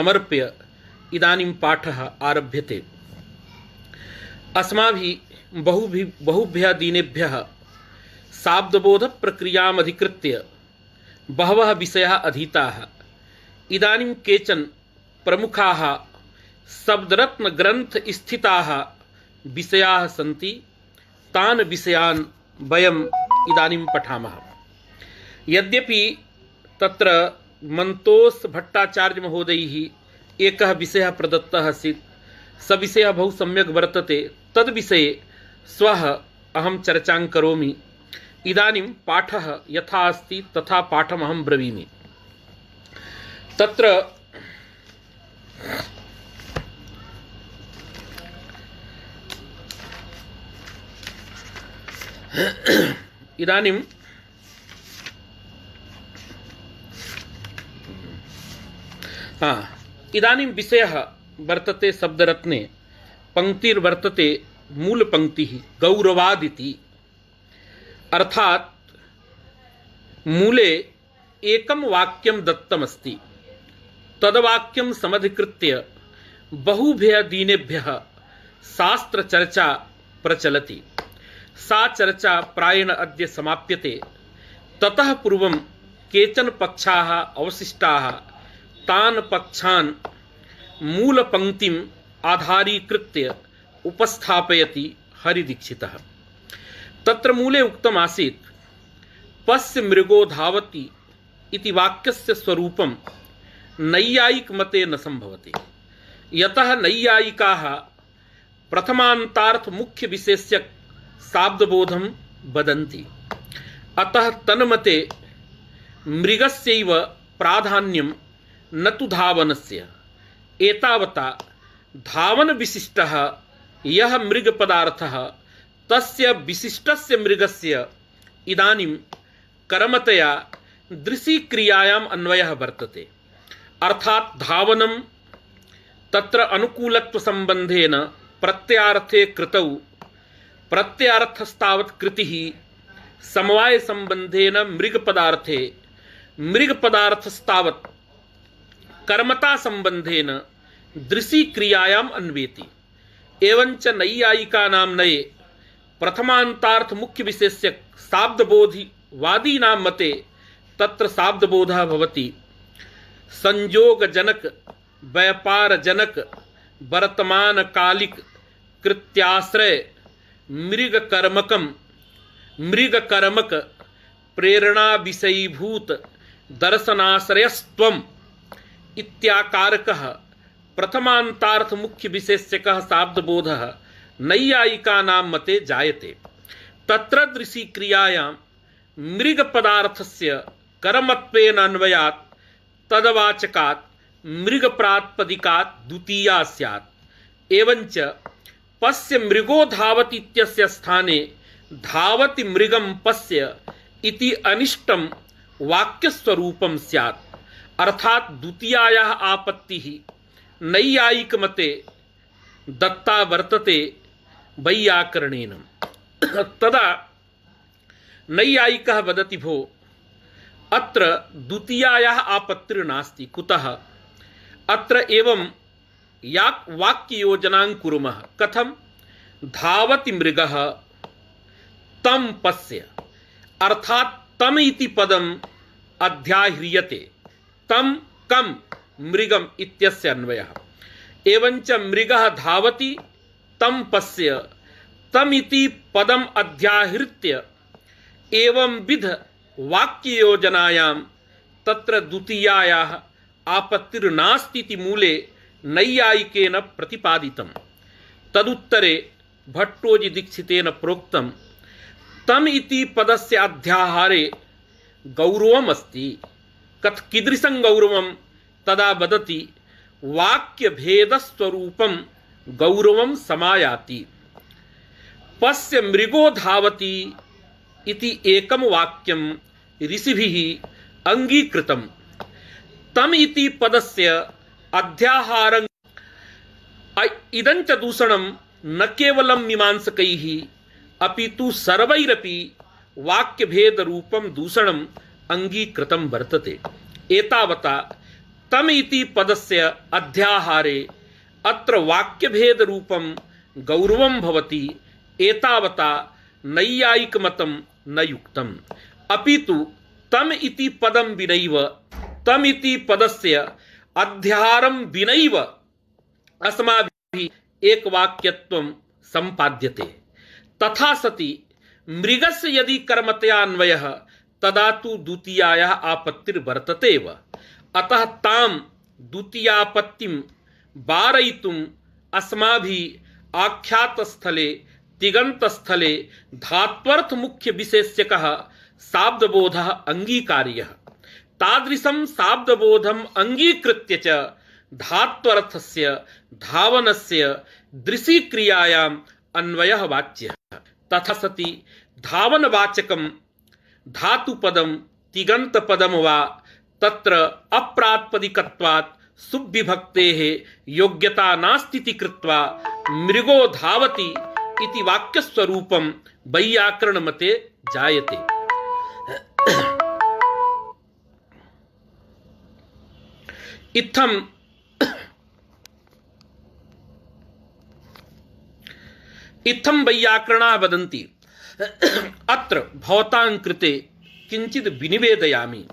समर्प्य इदानीं पाठः आरभ्यते। अस्माभिः बहुभ्यः दिनेभ्यः शाब्दबोधप्रक्रियामधिकृत्य बहवः विषयाः अधीताः। इदानीं केचन प्रमुखाः शब्दरत्नग्रन्थस्थिताः विषयाः सन्ति। तान् विषयान् वयम् इदानीं पठामः। यद्यपि तत्र मंतोष भट्टाचार्य महोदयैः एकः विषयः प्रदत्तः आसीत्, स विषयः बहु सम्यक् वर्तते। तद्विषये श्वः अहं चर्चां करोमि। इदानीं पाठः यथा अस्ति तथा पाठमहं ब्रवीमि। तत्र इदानीं इदानीं विषयः वर्तते शब्दरत्ने, पंक्तिर्वर्तते मूलपंक्तिः गौरवादिति। अर्थात् मूले एकं वाक्यं दत्तमस्ति, तद्वाक्यं समधिकृत्य बहुभ्यः दिनेभ्यः शास्त्रचर्चा प्रचलति। सा चर्चा प्रायेण अद्य समाप्यते। ततः पूर्वं केचन पक्षाः अवशिष्टाः तान् पक्षान् मूलपंक्तिम् आधारीकृत्य उपस्थापयति हरिदीक्षितः। तत्र मूले उक्तम् आसीत्, पश्य मृगो धावति इति वाक्यस्य स्वरूपं नैयायिकमते न संभवति। यतः नैयायिकाः प्रथमान्तार्थ मुख्य विशेष्यक शाब्दबोधं वदन्ति। अतः तन्मते मृगस्यैव प्राधान्यं न तु धावनस्य। एतावता धावन विशिष्टः यः मृगपदार्थः तस्य विशिष्टस्य मृगस्य इदानीं कर्मतया दृशिक्रियायाम् अन्वयः वर्तते। अर्थात् धावनं तत्र अनुकूलत्वसम्बन्धेन प्रत्यार्थे कृतौ प्रत्यार्थस्तावत् कृतिः समवायसम्बन्धेन मृगपदार्थे मृगपदार्थस्तावत् कर्मता संबंधेन दृशि क्रियायाम अन्वेति। एवंच नैयायिकानां नये प्रथमान्तार्थ मुख्य विशेष्यक शाब्दबोधि वादीनां मते तत्र शाब्दबोधः भवति संयोगजनक व्यापारजनक वर्तमानकालिक कृत्याश्रय मृगकर्मक प्रेरणा विषयीभूत दर्शनाश्रयस्त्वम् इत्याकारकः प्रथमान्तार्थ मुख्य विशेष्यकः शाब्दबोधः नैयायिकानां मते जायते। तत्र दृशि क्रियायां मृगपदार्थस्य कर्मत्वेन अन्वयात् तदवाचकात् मृगप्रातिपदिकात् द्वितीया स्यात्। एवंच पश्य मृगो धावति इत्यस्य स्थाने धावति मृगं पश्य इति अनिष्टं वाक्यस्वरूपं स्यात्। अर्थात द्वितीयायाः आपत्तिः नैयायिकमते दत्ता वर्तते वैयाकरणेन। तदा नैयायिकः वदति, भो अत्र द्वितीयायाः आपत्तिर्नास्ति। कुतः? अत्र एवं या वाक्ययोजनां कुर्मः। कथं? धावति मृगः तं पश्य। अर्थात तम इति पदम् अध्याह्रियते। तम कम मृगम इत्यस्य अन्वयः। एवंच मृगः धावति तं पश्य। तम इति पदम् अध्याहृत्य एवं विध वाक्ययोजनायां तत्र द्वितीयायाः आपत्तिर्नास्ति इति मूले नैयायिकेन प्रतिपादितं। तदुत्तरे भट्टोजि दीक्षितेन प्रोक्तं तम इति पदस्य अध्याहारे गौरवम् अस्ति। कीदृशं गौरवं? तदा वदति वाक्यभेदस्वरूपं गौरवं समायाति। पश्य मृगो धावति इति एकं वाक्यं ऋषिभिः अंगीकृतं। तम इति पदस्य अध्याहारं इदञ्च दूषणं न केवलं मीमांसकैः अपितु सर्वैरपि वाक्यभेदरूपं दूषणं अंगीकृतं वर्तते। एतावता तम इति पदस्य अध्याहारे अत्र वाक्यभेद रूपम गौरवम भवति एतावता नैयायिकमतं न युक्तम अपितु तम इति पदम विनैव तम इति पदस्य अध्याहारं विनैव अस्माभिः एकवाक्यत्वं सम्पाद्यते। तथा सति मृगस्य यदि कर्मतया अन्वयः तदा तु द्वितीयायाः आपत्तिर्वर्तते एव। अतः तां द्वितीयापत्तिं वारयितुम् अस्माभिः आख्यातस्थले तिङन्तस्थले धात्वर्थ मुख्य विशेष्यकः शाब्दबोधः अंगीकार्यः। तादृशं शाब्दबोधम् अंगीकृत्य च धात्वर्थस्य धावनस्य दृशिक्रियायाम् अन्वयः वाच्यः। तथा सति धावनवाचकं धातुपदं तिङन्तपदं वा तत्र अप्रातिपदिकत्वात् सुविभक्तेः योग्यता नास्तीति कृत्वा मृगो धावति इति वाक्यस्वरूपं वैयाकरणमते जायते। इत्थं वैयाकरणाः वदन्ति। अत्र भवतां कृते किञ्चित् विनिवेदयामि।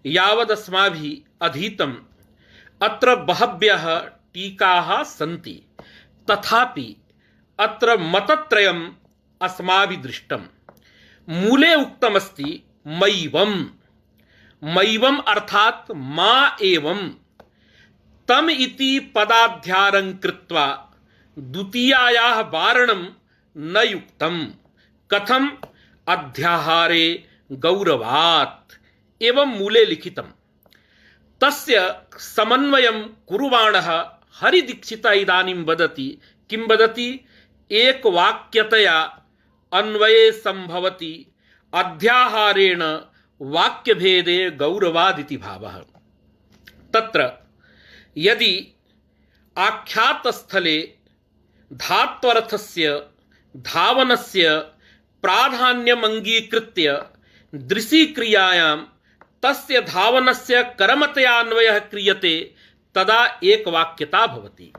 यावदस्माभिः अधीतम् अत्र बहव्यः टीकाः सन्ति, तथापि अत्र मतत्रयम् अस्माभिः दृष्टम्। मूले उक्तमस्ति मैवम्। मैवम् अर्थात् मा एवं तम इति पदाध्यारं कृत्वा द्वितीयायाः वारणं न युक्तम्। कथम्? अध्याहारे गौरवात् एवं मूले लिखितम्। तस्य समन्वयं कुर्वाणः हरिदीक्षितः इदानीं वदति। किं वदति? एकवाक्यतया अन्वये संभवति अध्याहारेण वाक्यभेदे गौरवादिति भावः। तत्र यदि आख्यातस्थले धात्वर्थस्य धावनस्य प्राधान्यम् अंगीकृत्य दृशिक्रियायां तस्य धावनस्य कर्मतया अन्वयः क्रियते तदा एकवाक्यता भवति।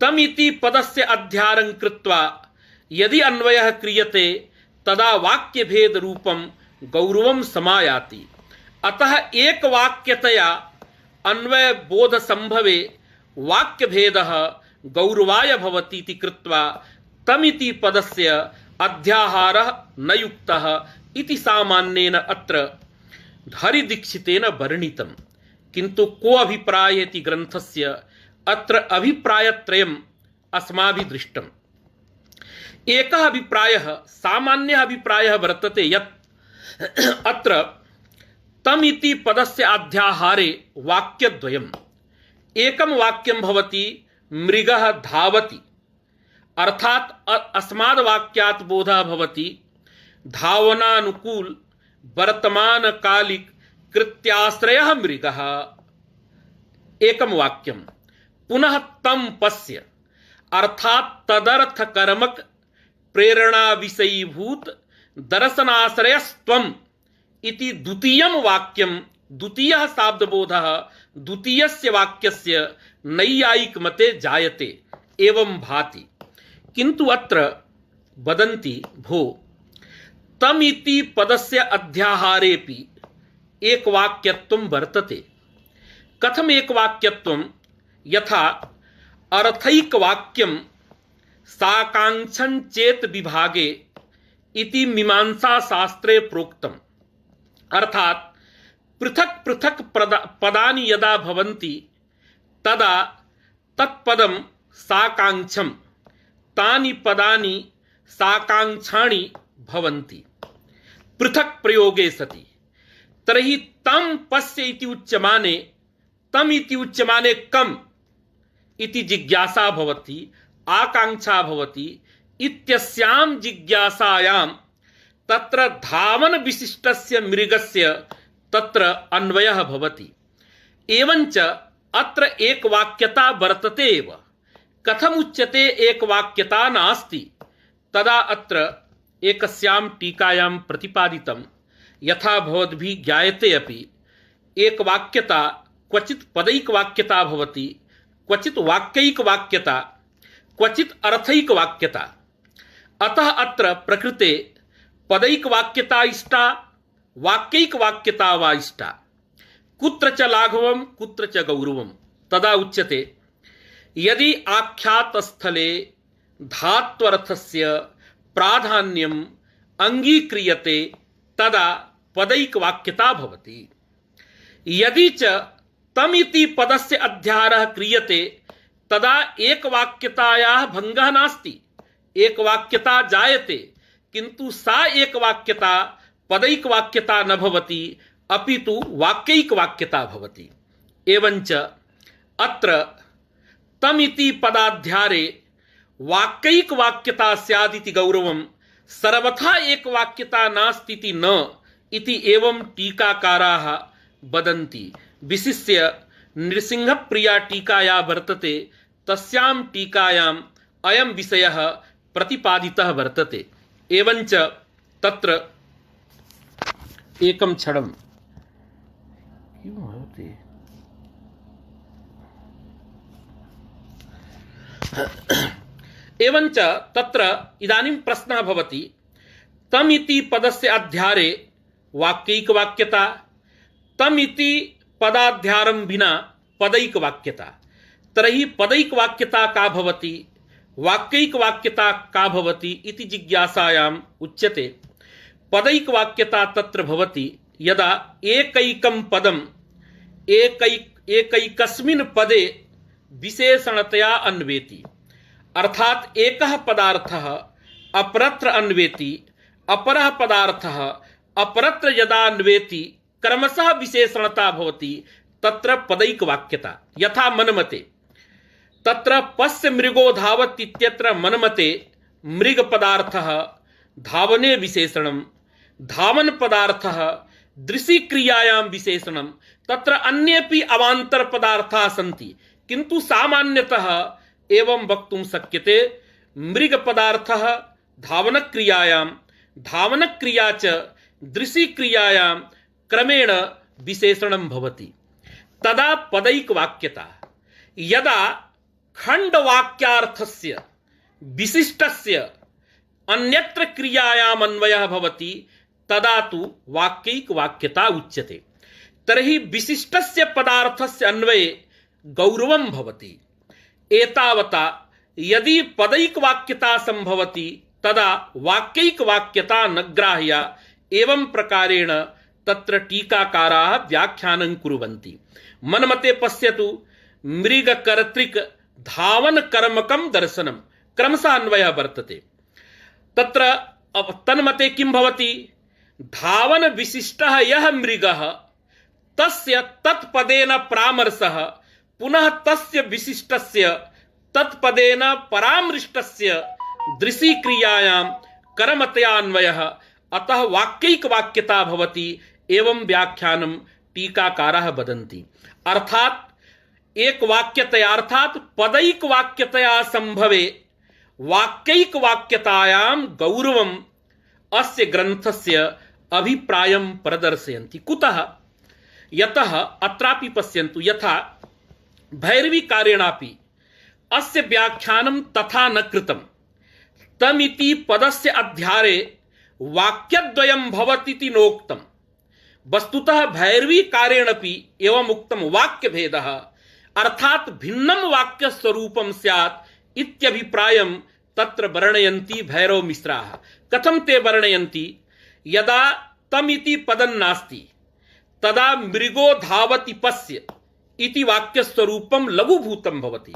तम इति पदस्य अध्याहारं कृत्वा यदि अन्वयः क्रियते तदा वाक्यभेद रूपं गौरवं समायाति। अतः एकवाक्यतया अन्वय बोध संभवे वाक्यभेदः गौरवाय भवति इति कृत्वा तमिति पदस्य अध्याहारः न युक्तः इति सामान्येन अत्र हरिदीक्षितेन वर्णितम्। किन्तु को अभिप्रायः इति ग्रन्थस्य अत्र अभिप्रायत्रयम् अस्माभिः दृष्टम्। एकः अभिप्रायः सामान्यः अभिप्रायः वर्तते यत् अत्र तम इति पदस्य अध्याहारे वाक्यद्वयम्। एकं वाक्यं भवति मृगः धावति, अर्थात् अस्माद् वाक्यात् बोधः भवति धावनानुकूल वर्तमानकालिक कृत्याश्रयः मृगः। एकं वाक्यं। पुनः तं पश्य, अर्थात् तदर्थकर्मक प्रेरणा विषयीभूत दर्शनाश्रयस्त्वम् इति द्वितीयं वाक्यं। द्वितीयः शाब्दबोधः द्वितीयस्य वाक्यस्य नैयायिकमते जायते एवं भाति। किन्तु अत्र वदन्ति भो तम इति पदस्य अध्याहारेपि एकवाक्यत्वं वर्तते। कथम एकवाक्यत्वं? यथा अर्थैकवाक्यं साकांक्षं चेत विभागे इति मीमांसा शास्त्रे प्रोक्तम्। अर्थात् पृथक पृथक पदानि यदा भवन्ति तदा तत्पदं साकांक्षं, तानि पदानि साकांक्षाणि भवन्ति पृथक प्रयोगे सति। तर्हि तं पश्य इति उच्यमाने तम इति उच्यमाने कम इति जिज्ञासा भवति, आकांक्षा भवति। इत्यस्यां जिज्ञासायां तत्र धावन विशिष्टस्य मृगस्य तत्र अन्वयः भवति। एवंच अत्र एकवाक्यता वर्तते एव। कथम उच्यते एकवाक्यता नास्ति? तदा अत्र एकस्यां टीकायां प्रतिपादितं। यथा भवद्भिः ज्ञायते अपि एकवाक्यता क्वचित पदैक वाक्यता भवति, क्वचित वाक्यैक वाक्यता, क्वचित अर्थैक वाक्यता। अतः अत्र प्रकृते पदैक वाक्यता इष्टा, वाक्यैक वाक्यता वा इष्टा। कुत्र च लाघवं कुत्र च गौरवं तदा उच्यते यदि आख्यात स्थले धात्वर्थस्य प्राधान्यम अंगीक्रियते तदा पदैक वाक्यता भवति। यदि च तमिति पदस्य अध्यारः क्रियते तदा एक वाक्यतायाः भंगः नास्ति, एक वाक्यता जायते, किंतु सा एक वाक्यता पदैक वाक्यता न भवति, अपितु वाक्यैक वाक्यता भवति। एवंच अत्र तमिति पदाध्यारे वाक्यैक वाक्यता स्यादिति गौरवं सर्वथा एक वाक्यता नास्तीति न इति एवं टीकाकाराः वदन्ति। विशिष्य नृसिंहप्रिया टीकाया वर्तते, तस्यां टीकायाम् अयं विषयः प्रतिपादितः वर्तते। एवंच तत्र एकं क्षणं किं भवति, एवंच तत्र इदानीं प्रश्नः भवति तमिति पदस्य अध्यारे वाक्यैक वाक्यता, तमिति पदाध्यारं विना पदैक वाक्यता, तर्हि पदैक वाक्यता का भवति, वाक्यैक वाक्यता का भवति इति जिज्ञासायाम् उच्यते। पदैक वाक्यता तत्र भवति यदा एकैकं पदम् एकैकस्मिन् पदे विशेषणतया अन्वेति, अर्थात एकः पदार्थः अपरत्र अन्वेति, अपरः पदार्थः अपरत्र यदा अन्वेति क्रमशः विशेषणता भवति, तत्र पदैक वाक्यता। यथा मनमते तत्र पश्य मृगो धावत् इत्यत्र मनमते मृग पदार्थः धावने विशेषणं, धावन पदार्थः दृशि क्रियायां विशेषणं, तत्र अन्येपि अवान्तर पदार्थाः सन्ति, किन्तु सामान्यतः एवं वक्तुं शक्यते मृग पदार्थः धावन क्रियायां, धावन क्रिया च दृशि क्रियायां क्रमेण विशेषणं भवति। तदा पदैक वाक्यता। यदा खंड वाक्यार्थस्य विशिष्टस्य अन्यत्र क्रियायाम् अन्वयः भवति तदा तु वाक्यैक वाक्यता उच्यते। तर्हि विशिष्टस्य पदार्थस्य अन्वये गौरवं भवति। एतावता यदि पदैक वाक्यता संभवति तदा वाक्यैक वाक्यता न ग्राह्या। एवं प्रकारेण तत्र टीकाकाराः व्याख्यानं कुर्वन्ति। मनमते पश्यतु मृगकर्तृक धावन कर्मकं दर्शनं क्रमशः अन्वयः वर्तते। तत्र तन्मते किं भवति, धावन विशिष्टः यः मृगः तस्य तत्पदेन परामर्शः, पुनः तस्य विशिष्टस्य तत्पदेन परामृष्टस्य दृशि क्रियायां कर्मतया अन्वयः, अतः वाक्यैक वाक्यता भवति। एवं व्याख्यानं टीकाकाराः वदन्ति। अर्थात एक वाक्यतया अर्थात पदैक वाक्यतया संभवे वाक्यैक वाक्यतायां गौरवम् अस्य ग्रन्थस्य अभिप्रायं प्रदर्शयन्ति। कुतः? यतः अत्रापि पश्यन्तु यथा भैरवीकारेणापि अस्य व्याख्यानं तथा न कृतं। तमिति पदस्य अध्यारे वाक्यद्वयं भवतीति नोक्तम्। वस्तुतः भैरवीकारेणपि एवं उक्तं वाक्यभेदः, अर्थात भिन्नं वाक्यस्वरूपं स्यात् इत्यभिप्रायं तत्र वर्णयन्ति भैरवमिश्राः। कथं ते वर्णयन्ति? यदा तमिति पदं नास्ति तदा मृगो धावति पश्य इति वाक्यस्वरूपं लघुभूतं भवति।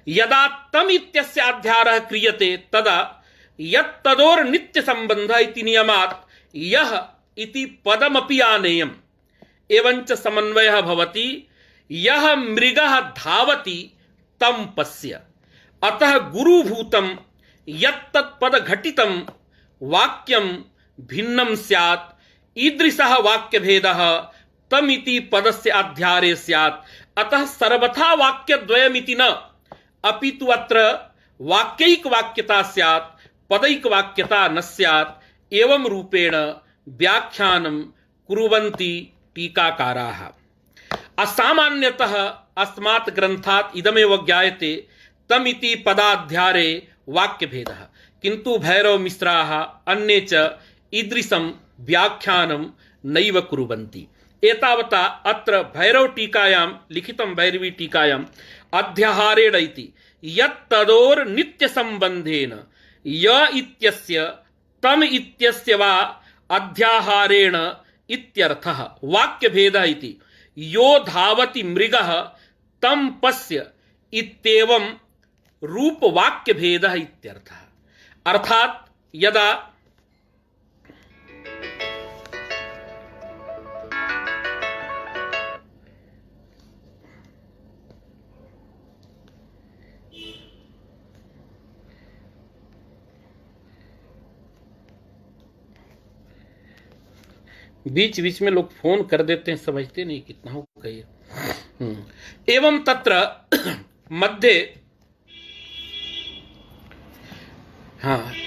यदा तम इत्यस्य अध्यारः क्रियते तदा यत्तदोर् नित्य संबंधः इति नियमात् यः इति पदमपि आनेयम्। एवंच समन्वयः भवति यः मृगः धावति तं पश्य। अतः गुरुभूतं यत्तत्पद घटितं वाक्यं भिन्नं स्यात्। ईदृशः वाक्यभेदः तमिति पदस्य अध्यारे स्यात्। अतः सर्वथा वाक्यद्वयमिति न, अपितु अत्र वाक्यैक वाक्यता स्यात्, पदैक वाक्यता न स्यात्। एवं रूपेण व्याख्यानं कुर्वन्ति टीकाकाराः। असामान्यतः अस्मात् ग्रन्थात् इदमेव ज्ञायते तमिति पदाध्यारे वाक्यभेदः, किन्तु भैरवमिश्राः अन्ये च ईदृशं व्याख्यानं नैव कुर्वन्ति। एतावता अत्र भैरवटीकायां लिखितं भैरवीटीकायाम् अध्याहारेण इति यत्तदोर् नित्यसम्बन्धेन य इत्यस्य तम इत्यस्य वा अध्याहारेण इत्यर्थः वाक्यभेदः इति। यो धावति मृगः तं पश्य इत्येवं रूपवाक्यभेदः इत्यर्थः। अर्थात यदा बीच बीच में लोग फोन कर देते हैं, समझते नहीं कितना हो कहिए। एवं तत्र मध्ये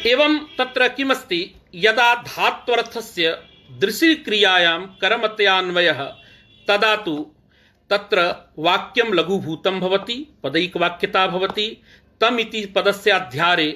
एवं तत्र किमस्ति, यदा धात्वर्थस्य दृशिक्रियायां कर्मतयान्वयः तदा तु तत्र वाक्यं लघुभूतं भवति, पदैकवाक्यता भवति। तम इति पदस्य अध्यारे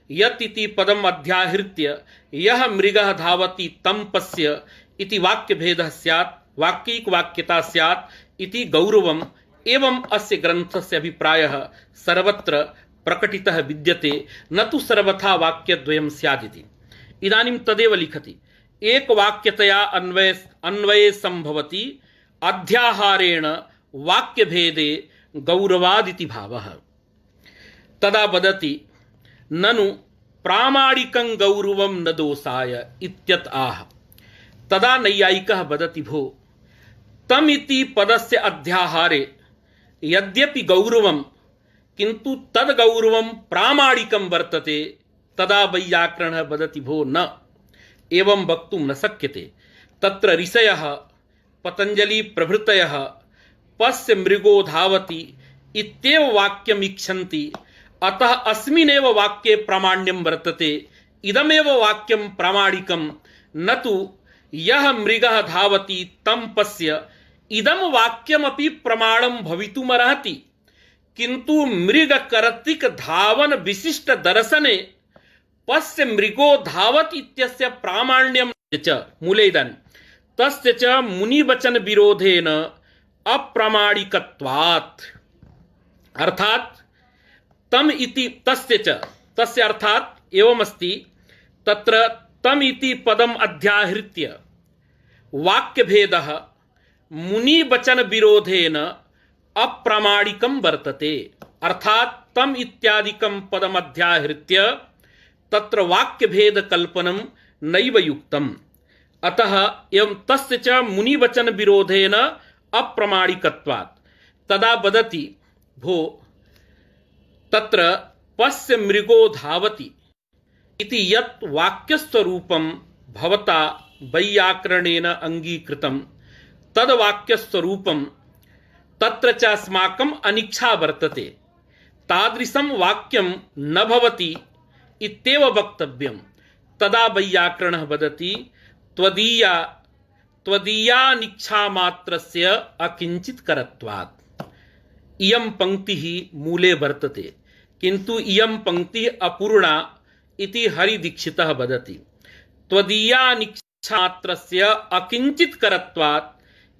यत् इति पदम् अध्याहृत्य यः मृगः धावति तं पश्य इति वाक्यभेदः स्यात्, वाक्यैकवाक्यता स्यात् इति गौरवम् एवं अस्य ग्रन्थस्य अभिप्रायः सर्वत्र प्रकटितः विद्यते, न तु सर्वथा वाक्यद्वयं स्यादिति। इदानीं तदेव लिखति, एकवाक्यतया अन्वये संभवति अध्याहारेण वाक्यभेदे गौरवादिति भावः। तदा वदति ननु प्रामाणिकं गौरवं न दोषाय इत्यत आह। तदा नैयायिकः वदति भो तम इति पदस्य अध्याहारे यद्यपि गौरवं किन्तु तद गौरवं प्रामाणिकं वर्तते। तदा वैयाकरणः वदति भो न एवं वक्तुं न शक्यते। तत्र ऋषयः पतञ्जलि प्रभृतयः पश्य मृगो धावति इत्येव वाक्यम् इच्छन्ति, अतः अस्मिन्नेव वाक्ये प्रामाण्यं वर्तते। इदमेव वाक्यं प्रामाणिकं, न तु यः मृगः धावति तं पश्य इदं वाक्यमपि प्रमाणं भवितुमर्हति, किन्तु मृगकर्तिक धावन विशिष्ट दर्शने पश्य मृगो धावति इत्यस्य प्रामाण्यं च मूले इदानीं तस्य च मुनिवचन विरोधेन अप्रामाणिकत्वात्। अर्थात तम इति तस्य च, तस्य अर्थात एवमस्ति, तत्र तम इति पदम अध्याहृत्य वाक्यभेदः मुनिवचन विरोधेन अप्रामाणिकं वर्तते। अर्थात तम इत्यादिकं पदम अध्याहृत्य तत्र वाक्यभेद कल्पनं नैव युक्तम्। अतः एवं तस्य च मुनिवचन विरोधेन अप्रामाणिकत्वात्। तदा वदति भो तत्र पश्य मृगो धावति इति यत् वाक्यस्वरूपं भवता वैयाकरणेन अंगीकृतं तद वाक्यस्वरूपं तत्र च अस्माकम् अनिच्छा वर्तते, तादृशं वाक्यं न भवति इत्येव वक्तव्यं। तदा वैयाकरणः वदति त्वदीयानिच्छा मात्रस्य अकिंचित्करत्वात्। इयं पंक्तिः मूले वर्तते, किन्तु इयं पंक्तिः अपूर्णा इति हरिदीक्षितः वदति। त्वदीयानिच्छा मात्रस्य अकिंचित्करत्वात्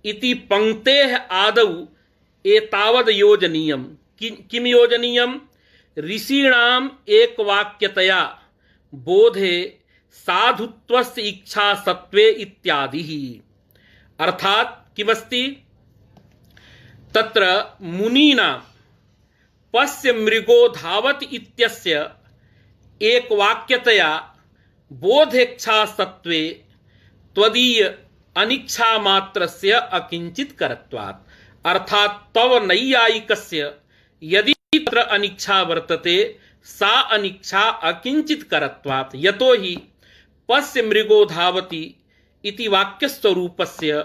इति पंक्तेः आदौ एतावद् योजनीयं। किं योजनीयं? ऋषीणाम् एकवाक्यतया बोधे साधुत्वस्य इच्छा सत्वे इत्यादिः। अर्थात किमस्ति? तत्र मुनीनां पश्य मृगो धावति इत्यस्य एकवाक्यतया बोधेच्छा सत्वे त्वदीय अनिच्छा मात्रस्य अकिंचित्करत्वात्। अर्थात तव नैयायिकस्य यदि तत्र अनिच्छा वर्तते सा अनिच्छा अकिंचित्करत्वात्। यतो हि पश्य मृगो धावति इति वाक्यस्वरूपस्य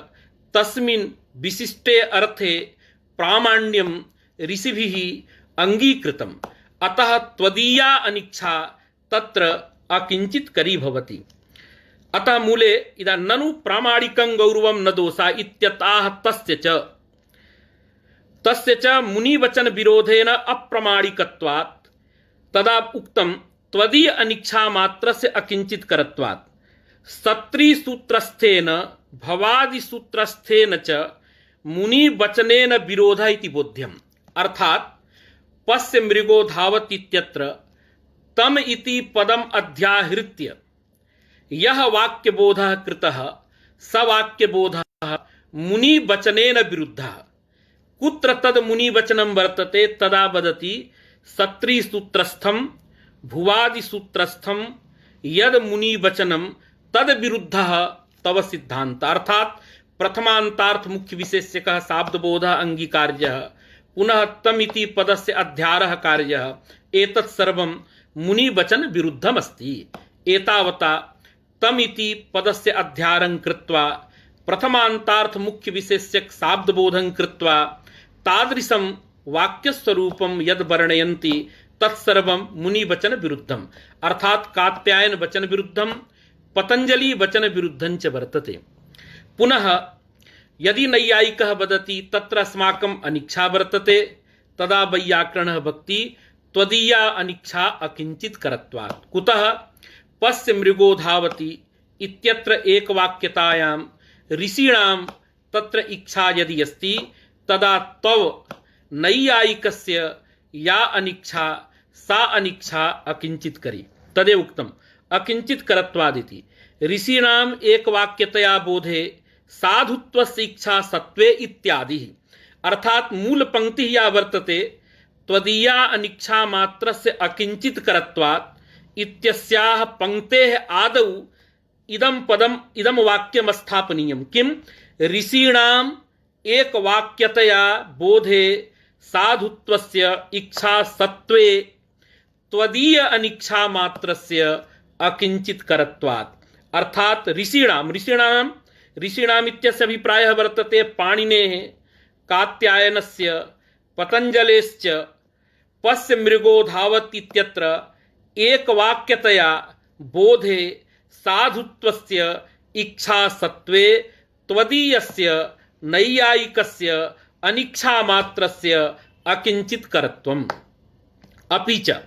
तस्मिन् विशिष्टे अर्थे प्रामाण्यं ऋषिभिः अंगीकृतम्। अतः त्वदीया अनिच्छा तत्र अकिंचित्करी भवति। अतः मूले इदा ननु प्रामाणिकं गौरवं न दोषा इत्यतः तस्य च तस्य च मुनिवचन विरोधेन अप्रमाणिकत्वात् तदा उक्तं त्वदीय अनिच्छा मात्रस्य अकिंचित्करत्वात् सत्रीसूत्रस्थेन भवादिसूत्रस्थेन च मुनिवचनेन विरोधः इति बोध्यम्। अर्थात पश्य मृगो धावत् इत्यत्र तम इति पदम अध्याहृत्य यह वाक्यबोधः कृतः स वाक्यबोधः मुनिवचनेन विरुद्धः। कुत्र तद मुनिवचनं वर्तते तदा वदति सत्रीसूत्रस्थं भुवादिसूत्रस्थं यद मुनिवचनं तद विरुद्धः तव सिद्धांत। अर्थात प्रथमांतार्थ मुख्य विशेष्यकः शाब्दबोधः अंगीकार्यः पुनः तमिति पदस्य अध्यारः कार्यः एतत् सर्वं मुनिवचन विरुद्धमस्ति। एतावता तमिति पदस्य अध्यारं कृत्वा प्रथमांतार्थ मुख्य विशेष्यक शाब्दबोधं कृत्वा तादृशं वाक्यस्वरूपं यद् वर्णयन्ति तत्सर्वं मुनिवचन विरुद्धम्। अर्थात कात्यायन वचन विरुद्धं पतंजलि वचन विरुद्धं च वर्तते। पुनः यदि नैयायिकः वदति तत्र अस्माकम् अनिच्छा वर्तते तदा वैयाकरणः वक्ति त्वदीया अनिच्छा अकिंचित करत्वात्। कुतः पश्य मृगो धावति इत्यत्र एकवाक्यतायां ऋषीणां तत्र इच्छा यदि अस्ति तदा तव नैयायिकस्य या अनिच्छा सा अनिच्छा अकिंचित करी तदेव उक्तम् अकिंचित करत्वादिति। ऋषीणाम् एकवाक्यतया बोधे साधुत्वस्य इच्छा सत्वे इत्यादि। अर्थात मूल पंक्ति या वर्तते त्वदीया अनिच्छा मात्रस्य अकिंचित करत्वात् इत्यस्याः पंक्तेः आदौ इदं पदम इदं वाक्यं स्थापनीयं। किम ऋषीणाम् एकवाक्यतया बोधे साधुत्वस्य इच्छा सत्वे त्वदीय अनिच्छा मात्रस्य अकिंचित करत्वात्। अर्थात ऋषीणाम् इत्यस्य अभिप्रायः वर्तते पाणिनेः कात्यायनस्य पतंजलेश्च पश्य मृगो धावत् इत्यत्र एकवाक्यतया बोधे साधुत्वस्य इच्छा सत्वे त्वदीयस्य नैयायिकस्य अनिच्छा मात्रस्य अकिंचित करत्वम्। अपि च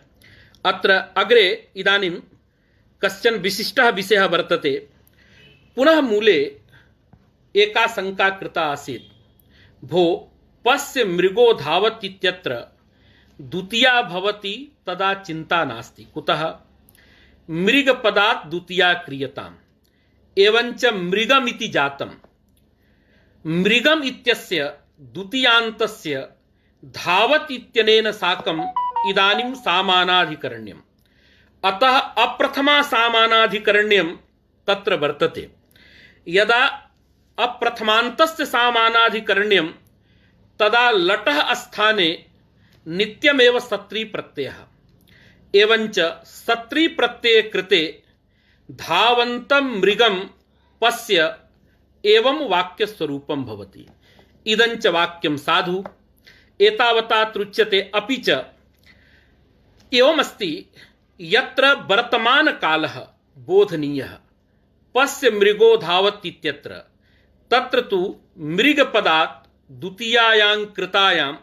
अत्र अग्रे इदानीं कश्चन विशिष्टः विषयः वर्तते। पुनः मूले एका शंका कृता आसीत् भो पश्य मृगो धावत् इत्यत्र द्वितीया भवति तदा चिंता नास्ति। कुतः मृगपदात् द्वितीया क्रियताम् एवंच मृगमिति जातम्। मृगम इत्यस्य द्वितीयान्तस्य धावत् इत्यनेन साकम् इदानीं सामानाधिकरण्यम्। अतः अप्रथमा सामानाधिकरण्यं तत्र वर्तते। यदा अप्रथमान्तस्य सामानाधिकरण्यं तदा लटः स्थाने नित्यमेव सत्री प्रत्ययः एवंच सत्री प्रत्यय कृते धावन्तं मृगं पश्य एवं वाक्य स्वरूपं भवति। इदंच वाक्यं साधु एतावता तृच्यते। अपि च एवमस्ति यत्र वर्तमान कालः बोधनीयः पश्य मृगो धावत् इत्यत्र तत्र तु मृगपदात् द्वितीयायां कृतायां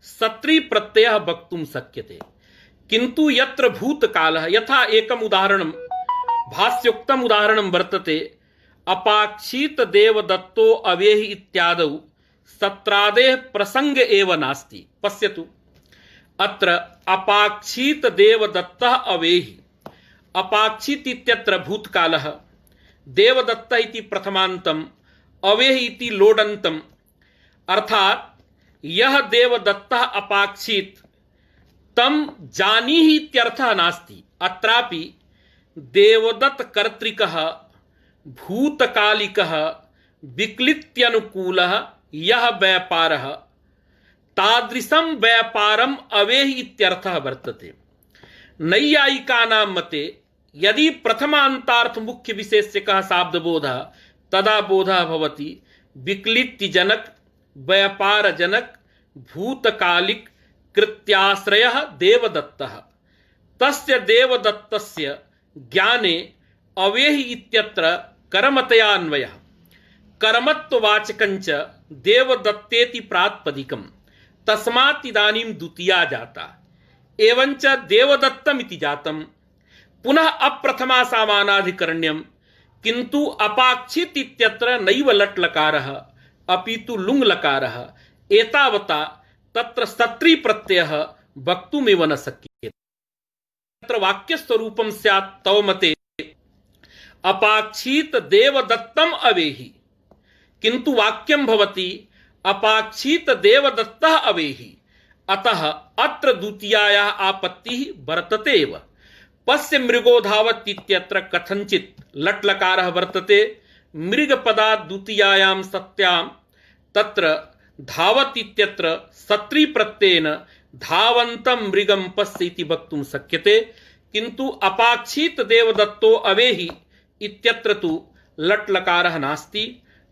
सत्री प्रत्ययः वक्तुं शक्यते। किंतु यत्र भूतकालः यथा एकम् उदाहरणं भाष्योक्तम् उदाहरणं वर्तते अपाक्षित देवदत्तो अवेहि इत्यादौ सत्रादेः प्रसंग एव नास्ति। पश्यतु अत्र अपाक्षित देवदत्तः अवेहि अपाक्षित इत्यत्र भूतकालः देवदत्तः इति प्रथमान्तम् अवेहि इति लोडन्तम्। अर्थात यह देवदत्तः अपाक्षित तम जानीहि इत्यर्थः नास्ति। अत्रापि देवदत्त कर्तृकः भूतकालिकः विक्लित्यनुकूलः यह व्यापारः तादृशं व्यापारम् अवेहि इत्यर्थः वर्तते। नैयायिकानां मते यदि प्रथमान्तार्थ मुख्य विशेष्यकः शाब्दबोधः तदा बोधः भवति विक्लित्यजनक व्यापारजनक भूतकालिक कृत्याश्रयः देवदत्तः। तस्य देवदत्तस्य ज्ञाने अवेहि इत्यत्र कर्मतयान्वयः कर्मत्ववाचकञ्च देवदत्तेति प्रातिपदिकम्। तस्मात् इदानीं द्वितीया जाता। एवंच देवदत्तम इति जातम, पुनः अप्रथमा सामानाधिकरण्यम, किंतु अपाक्षित इत्यत्र नैव लट् लकारः अपितु लुङ् लकारः, एतावता तत्र सत्री प्रत्ययः वक्तुमेव न शक्यते। तत्र वाक्यस्वरूपं स्यात् तव मते अपाक्षित देवदत्तम अवेहि, किंतु वाक्यं भवति अपाक्षित देवदत्तः अवेहि, अतः अत्र द्वितीयायाः आपत्तिः वर्तते एव। पश्य मृगो धावत् इत्यत्र कथंचित् लट् लकारः वर्तते, मृगपदात् द्वितीयायां सत्यां तत्र धावत् इत्यत्र सत्री प्रत्ययेन धावन्तं मृगं पश्य इति वक्तुं शक्यते, किंतु अपाक्षित देवदत्तो अवेहि इत्यत्र तु लट् लकारः नास्ति।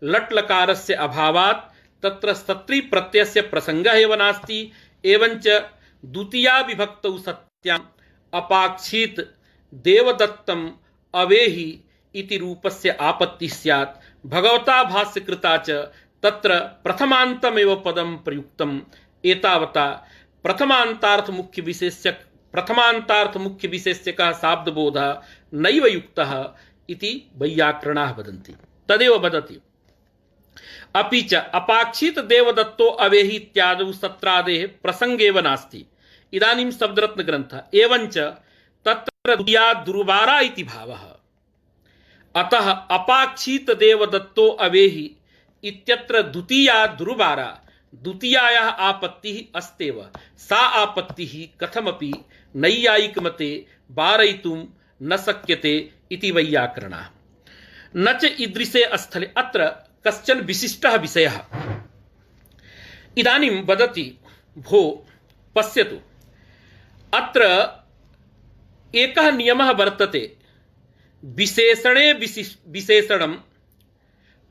लट् लकारस्य अभावात् तत्र सत्री प्रत्ययस्य प्रसंगः एव नास्ति। एवंच द्वितीया विभक्तौ सत्यां अपाक्षित देवदत्तम अवेहि इति रूपस्य आपत्तिः स्यात्। भगवता भाष्यकृता च तत्र प्रथमान्तमेव पदं प्रयुक्तम्, एतावता प्रथमान्तार्थ मुख्य विशेष्यकः शाब्दबोधः नैव युक्तः इति वैयाकरणाः वदन्ति। तदेव वदति। अपि च अपाक्षित देवदत्तो अवेहि इत्यादौ सत्रादेः प्रसंगेव नास्ति। इदानीं शब्दरत्न ग्रन्थः एवंच तत्र द्वितीया दुर्वारा इति भावः। अतः अपाक्षित देवदत्तो अवेहि इत्यत्र द्वितीया दुर्वारा, द्वितीयायाः आपत्तिः अस्त्येव। सा आपत्तिः कथमपि नैयायिकमते वारयितुं न शक्यते इति वैयाकरणाः। न च ईदृशे स्थले अत्र कश्चन विशिष्टः विषयः। इदानीं वदति, भो पश्यतु, अत्र एकः नियमः वर्तते, विशेषणे विशेषणं,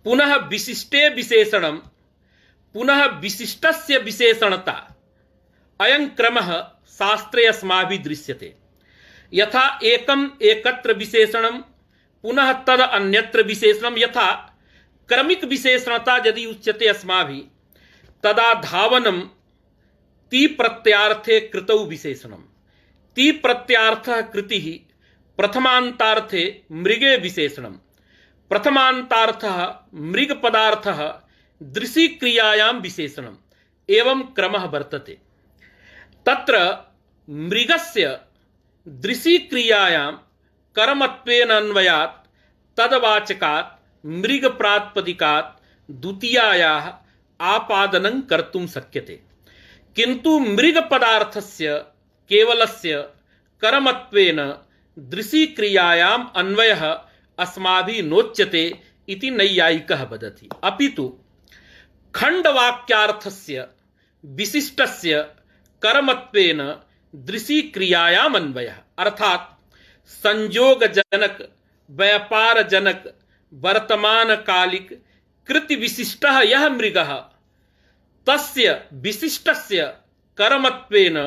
पुनः विशिष्टे विशेषणं, पुनः विशिष्टस्य विशेषणता। अयं क्रमः शास्त्रे अस्माभिः दृश्यते। यथा एकम् एकत्र विशेषणं, पुनः तद अन्यत्र विशेषणं, यथा क्रमिक विशेषणता यदि उच्यते अस्माभिः, तदा धावनं ति प्रत्यार्थे कृतौ विशेषणं। ति प्रत्यार्थः कृतिः प्रथमान्तार्थे मृगे विशेषणं, प्रथमान्तार्थः मृग पदार्थः दृशि क्रियायां विशेषणम्। एवं क्रमः वर्तते। तत्र मृगस्य दृशि क्रियायां कर्मत्वेन अन्वयात् तदवाचकात् मृग प्रातिपदिकात् द्वितीयायाः आपादनं कर्तुं शक्यते, किंतु मृग पदार्थस्य केवलस्य कर्मत्वेन दृशि क्रियायाम् अन्वयः अस्माभिः नोच्यते इति नैयायिकः वदति। अपितु खंडवाक्यार्थस्य विशिष्टस्य कर्मत्वेन दृशि क्रियायाम् अन्वयः, अर्थात संयोगजनक, व्यापारजनक, वर्तमानकालिक कृति विशिष्टः यः मृगः, तस्य विशिष्टस्य कर्मत्वेन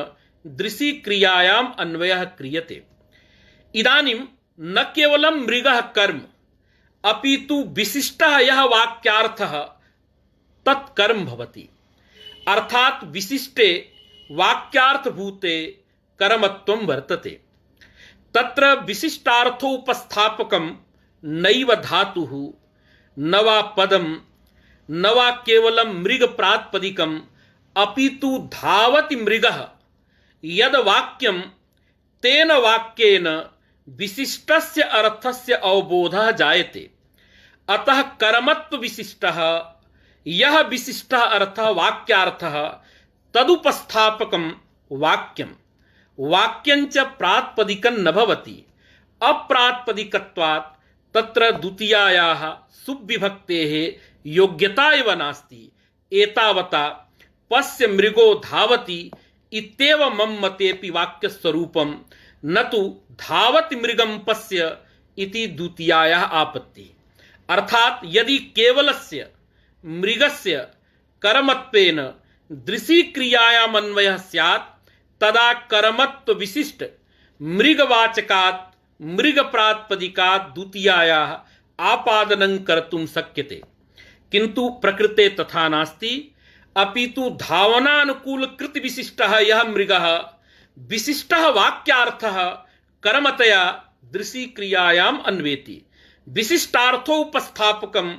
दृशि क्रियायाम् अन्वयः क्रियते। इदानीं न केवलं मृगः कर्म, अपितु विशिष्टः यः वाक्यार्थः तत्कर्म भवति। अर्थात विशिष्टे वाक्यार्थभूते कर्मत्वं वर्तते। तत्र विशिष्टार्थोपस्थापकं नैव धातुः, न वा पदं, न वा केवलं मृग प्रातिपदिकम्, अपितु धावति मृगः यद वाक्यं, तेन वाक्येन विशिष्टस्य अर्थस्य अवबोधः जायते। अतः कर्मत्व विशिष्टः यः विशिष्टः अर्थः वाक्यार्थः तदुपस्थापकं वाक्यं, वाक्यञ्च प्रातिपदिकं न भवति। अप्रातिपदिकत्वात् तत्र द्वितीयायाः सुविभक्तेः योग्यता एव नास्ति। एतावता पश्य मृगो धावति इत्येव मम मतेऽपि वाक्यस्वरूपं, न तु धावति मृगं पश्य इति द्वितीयायाः आपत्तिः। अर्थात यदि केवलस्य मृगस्य कर्मत्वेन दृशि क्रियायाम् अन्वयः स्यात्, तदा कर्मत्व विशिष्ट मृगवाचकात् मृग प्रातिपदिकात् द्वितीयायाः आपादनं कर्तुं शक्यते, किंतु प्रकृते तथा नास्ति। अपितु धावनानुकूल कृत विशिष्टः यः मृगः विशिष्टः वाक्यार्थः कर्मतया दृशी क्रियायाम अन्वेति। विशिष्टार्थोपस्थापकम्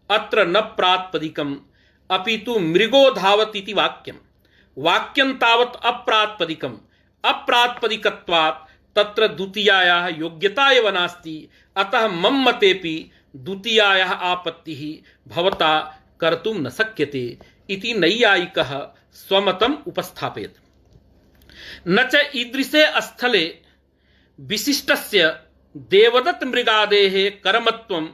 अत्र न प्रातिपदिकम् अपितु मृगो धावति इति वाक्यम्। वाक्यं तावत् अप्रातिपदिकम्। अप्रातिपदिकत्वात् तत्र द्वितीयायाः योग्यता एव नास्ति। अतः मम मतेपि द्वितीयायाः आपत्तिः भवता कर्तुं न शक्यते इति नैयायिकः स्वमतम् उपस्थापयति। न च ईदृशे स्थले विशिष्टस्य देवदत्त मृगादेः कर्मत्वं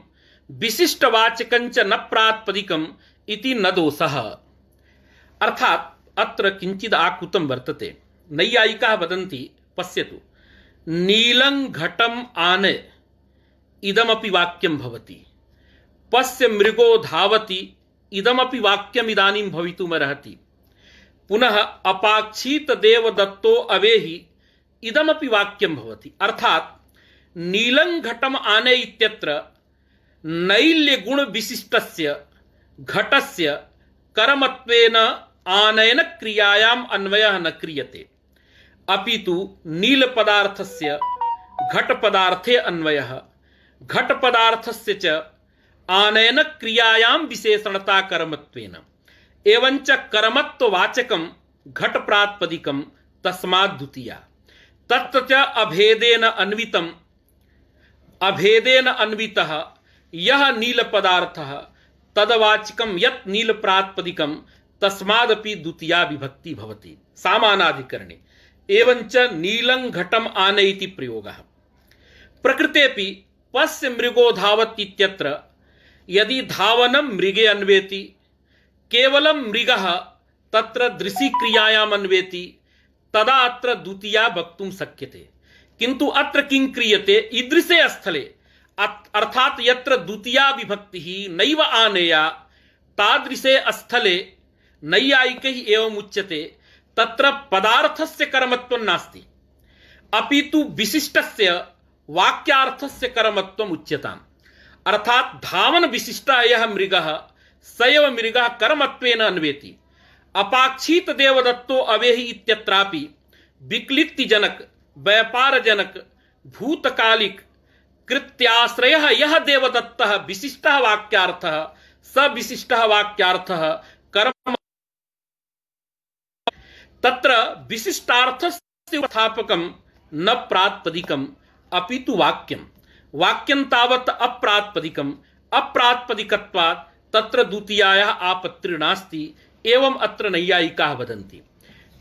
विशिष्टवाचकञ्च न प्रातिपदिकम् इति न दोषः। अर्थात अत्र किञ्चित् आकृतं वर्तते। नैयायिकाः वदन्ति पश्यतु, नीलं घटम् आने इदमपि वाक्यं भवति, पश्य मृगो धावति इदमपि वाक्यम् इदानीं भवितुमर्हति, पुनः अपाक्षित देवदत्तो अवेहि इदमपि वाक्यं भवति। अर्थात नीलं घटम् आने इत्यत्र नैल्य गुण विशिष्टस्य घटस्य कर्मत्वेन आनयन क्रियायाम् अन्वयः न क्रियते, अपितु नील पदार्थस्य घट पदार्थे अन्वयः, घट पदार्थस्य च आनयन क्रियायां विशेषणता कर्मत्वेन, एवंच कर्मत्ववाचकं घट प्रातिपदिकं तस्मात् द्वितीया। तत्र च अभेदेन अन्वितः यः नील पदार्थः तदवाचकं यत् नील प्रातिपदिकं तस्मादपि द्वितीया विभक्ति भवति सामानाधिकरणे। एवंच नीलं घटम् आने इति प्रयोगः। प्रकृतेपि पश्य मृगो धावति इत्यत्र यदि धावनं मृगे अन्वेति, केवलं मृगः तत्र दृशी क्रियायाम् अन्वेति, तदा अत्र द्वितीया वक्तुं शक्यते। किन्तु अत्र किं क्रियते, ईदृशे स्थले अर्थात यत्र द्वितीया विभक्तिः नैव आनेया तादृशे स्थले नैयायिकैः एवम् उच्यते तत्र पदार्थस्य कर्मत्वं नास्ति, अपितु विशिष्टस्य वाक्यार्थस्य कर्मत्वम् उच्यताम्। अर्थात धावन विशिष्टः यः मृगः स एव मृगः कर्मत्वेन अन्वेति। अपाक्षित देवदत्तो अवेहि इत्यत्रापि विक्लिप्तिजनक व्यापारजनक भूतकालिक कृत्याश्रयः यः देवदत्तः विशिष्टः वाक्यार्थः स विशिष्टः वाक्यार्थः कर्म। तत्र विशिष्टार्थस्य स्थापकं न प्रातिपदिकम् अपितु वाक्यं। वाक्यं तावत् अप्रातिपदिकम्। अप्रातिपदिकत्वात् तत्र द्वितीयायाः आपत्तिर्नास्ति। एवम् अत्र नैयायिकाः वदन्ति।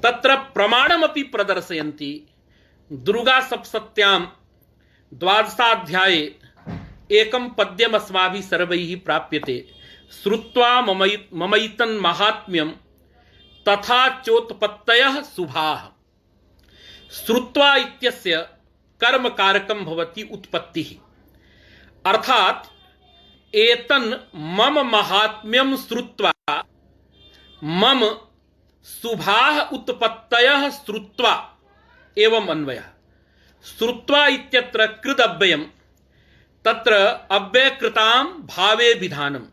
तत्र प्रमाणमपि प्रदर्शयन्ति। दुर्गासप्तत्यां 12ाध्याये एकं पद्यम् अस्माभिः सर्वैः प्राप्यते। श्रुत्वा ममैतन् महात्म्यं तथा चोत्पत्तयः शुभाः। श्रुत्वा इत्यस्य कर्मकारकं भवति उत्पत्तिः। अर्थात एतन् मम महात्म्यं श्रुत्वा मम शुभाः उत्पत्तयः श्रुत्वा एवं अन्वयः। श्रुत्वा इत्यत्र कृद अव्ययम्, तत्र अव्ययकृतां भावे विधानं।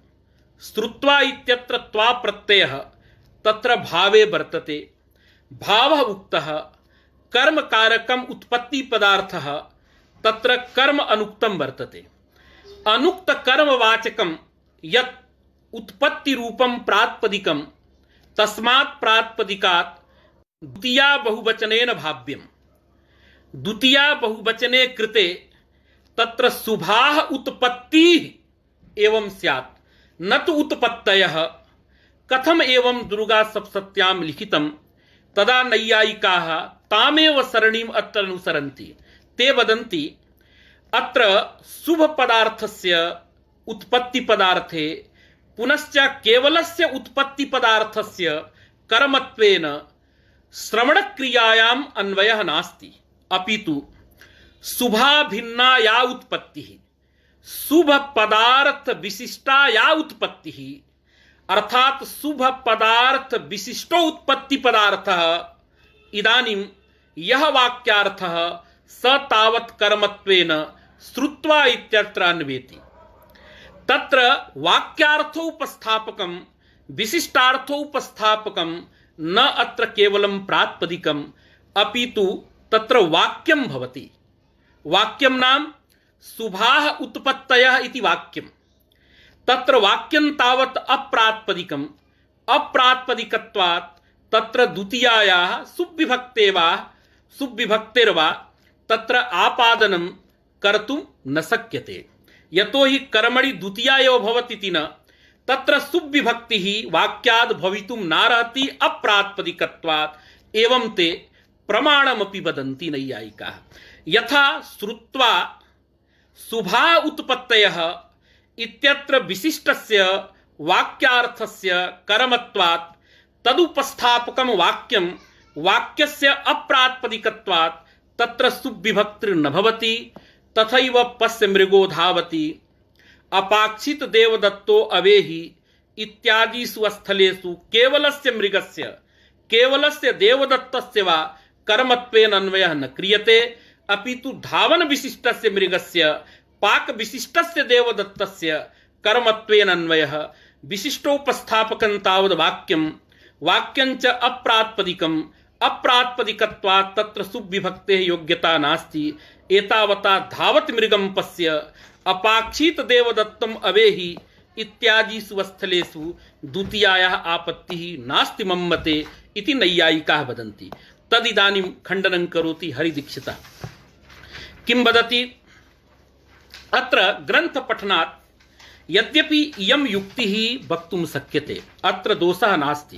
श्रुत्वा इत्यत्र त्वा प्रत्ययः तत्र भावे वर्तते। भावः उक्तः, कर्म कारकम् उत्पत्ति पदार्थः तत्र कर्म अनुक्तं वर्तते। अनुक्त कर्मवाचकं यत् उत्पत्ति रूपं प्रातिपदिकं तस्मात् प्रातिपदिकात् द्वितीया बहुवचनेन भाव्यम्। द्वितीया बहुवचने कृते तत्र शुभाः उत्पत्तिः एवं स्यात्, न तु उत्पत्तयः। कथम एवं दुर्गा सप्तत्यां लिखितं, तदा नैयायिकाः तामेव सरणीम् अत्र अनुसरन्ति। ते वदन्ति अत्र शुभ पदार्थस्य उत्पत्ति पदार्थे पुनश्च केवलस्य उत्पत्ति पदार्थस्य कर्मत्वेन श्रवणक्रियायाम् अन्वयः नास्ति, अपितु शुभा भिन्ना या उत्पत्तिः, शुभ पदार्थ विशिष्टा या उत्पत्तिः, अर्थात शुभ पदार्थ विशिष्टो उत्पत्ति पदार्थः इदानीं यः वाक्यार्थः स तावत् कर्मत्वेन श्रुत्वा इत्यत्र अन्वेति। तत्र वाक्यार्थोपस्थापकं विशिष्टार्थोपस्थापकं न अत्र केवलं प्रातिपदिकम् अपितु तत्र वाक्यं भवति। वाक्यं नाम शुभाः उत्पत्तयः इति वाक्यं। तत्र वाक्यं तावत् अप्रातिपदिकम्। अप्रातिपदिकत्वात् तत्र द्वितीयायाः सुब्विभक्तेर्वा तत्र आपादनं कर्तुं न शक्यते। यतो हि कर्मणि द्वितीया एव भवतीति न तत्र सुब्विभक्तिः वाक्याद् भवितुं नार्हति अप्रातिपदिकत्वात्। एवं ते प्रमाणमपि वदन्ति नैयायिकाः। यथा श्रुत्वा शुभा उत्पत्तयः इत्यत्र विशिष्टस्य वाक्यार्थस्य कर्मत्वात् तदुपस्थापकं वाक्यं वाक्यस्य अप्रातिपदिकत्वात् तत्र सुब्विभक्तिर्न भवति। तथैव पश्य मृगो धावति अपाक्षित देवदत्तो अवेहि इत्यादिषु स्थलेषु केवलस्य मृगस्य केवलस्य देवदत्तस्य वा कर्मत्वेन अन्वयः न क्रियते अपितु धावन विशिष्टस्य मृगस्य पाक विशिष्टस्य देवदत्तस्य कर्मत्वेन अन्वयः। विशिष्टोपस्थापकं तावद् वाक्यं वाक्यञ्च अप्रातिपदिकम्। अप्रातिपदिकत्वात् तत्र सुब्विभक्तेः योग्यता नास्ति। एतावता धावति मृगं पश्य अपाक्षित देवदत्तम् अवेहि इत्यादिषु स्थलेषु द्वितीयायाः आपत्तिः नास्ति मम्मते इति नैयायिकाः वदन्ति। तदिदानीं खण्डनं करोति हरिदीक्षितः। किं वदति? अत्र ग्रन्थपठनात् यद्यपि इयं युक्तिः वक्तुं शक्यते, अत्र दोषः नास्ति,